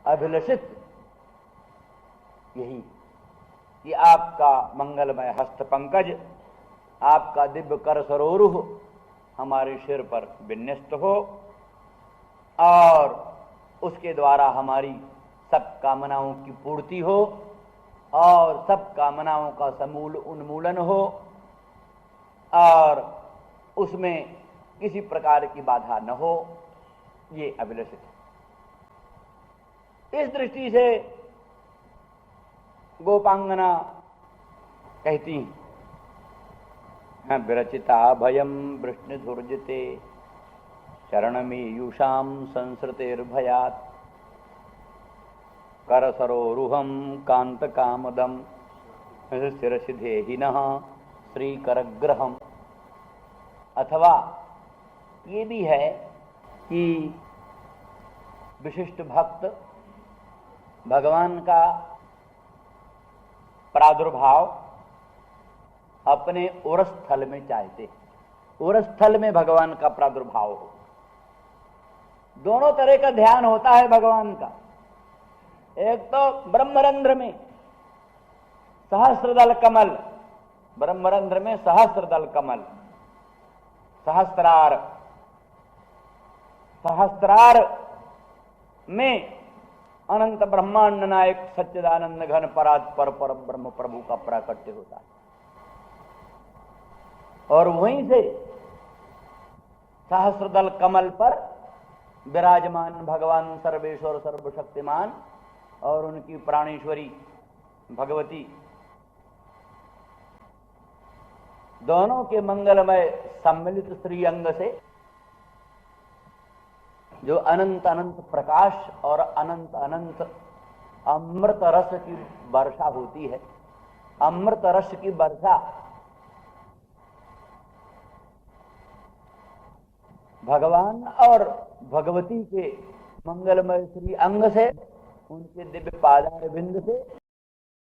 अभिलषित यही कि आपका मंगलमय हस्त पंकज, आपका दिव्य कर सरोरुह हमारे सिर पर विन्यस्त हो और उसके द्वारा हमारी सब कामनाओं की पूर्ति हो और सब कामनाओं का समूल उन्मूलन हो और उसमें किसी प्रकार की बाधा न हो, ये अभिलषित है। इस दृष्टि से गोपांगना कहती हैं, विरचिता भयम वृष्णिधुर्जिते चरणमीयुषां संसृतेर्भयात् करसरोरुहं कांतकामदं शिरसिधेहिनः श्रीकरग्रहम्। अथवा ये भी है कि विशिष्ट भक्त भगवान का प्रादुर्भाव अपने उरस्थल में चाहते, उरस्थल में भगवान का प्रादुर्भाव हो। दोनों तरह का ध्यान होता है भगवान का। एक तो ब्रह्मरंध्र में सहस्रदल कमल, ब्रह्मरंध्र में सहस्रदल कमल, सहस्त्रार, सहस्त्रार में अनंत ब्रह्मांड नायक सच्चिदानंद घन परात्पर पर ब्रह्म प्रभु का प्राकट्य होता है। और वहीं से सहस्रदल कमल पर विराजमान भगवान सर्वेश्वर सर्वशक्तिमान और उनकी प्राणेश्वरी भगवती, दोनों के मंगलमय सम्मिलित श्री अंग से जो अनंत अनंत प्रकाश और अनंत अनंत अमृत रस की वर्षा होती है। अमृत रस की वर्षा भगवान और भगवती के मंगलमय श्री अंग से, उनके दिव्य पादार बिंद से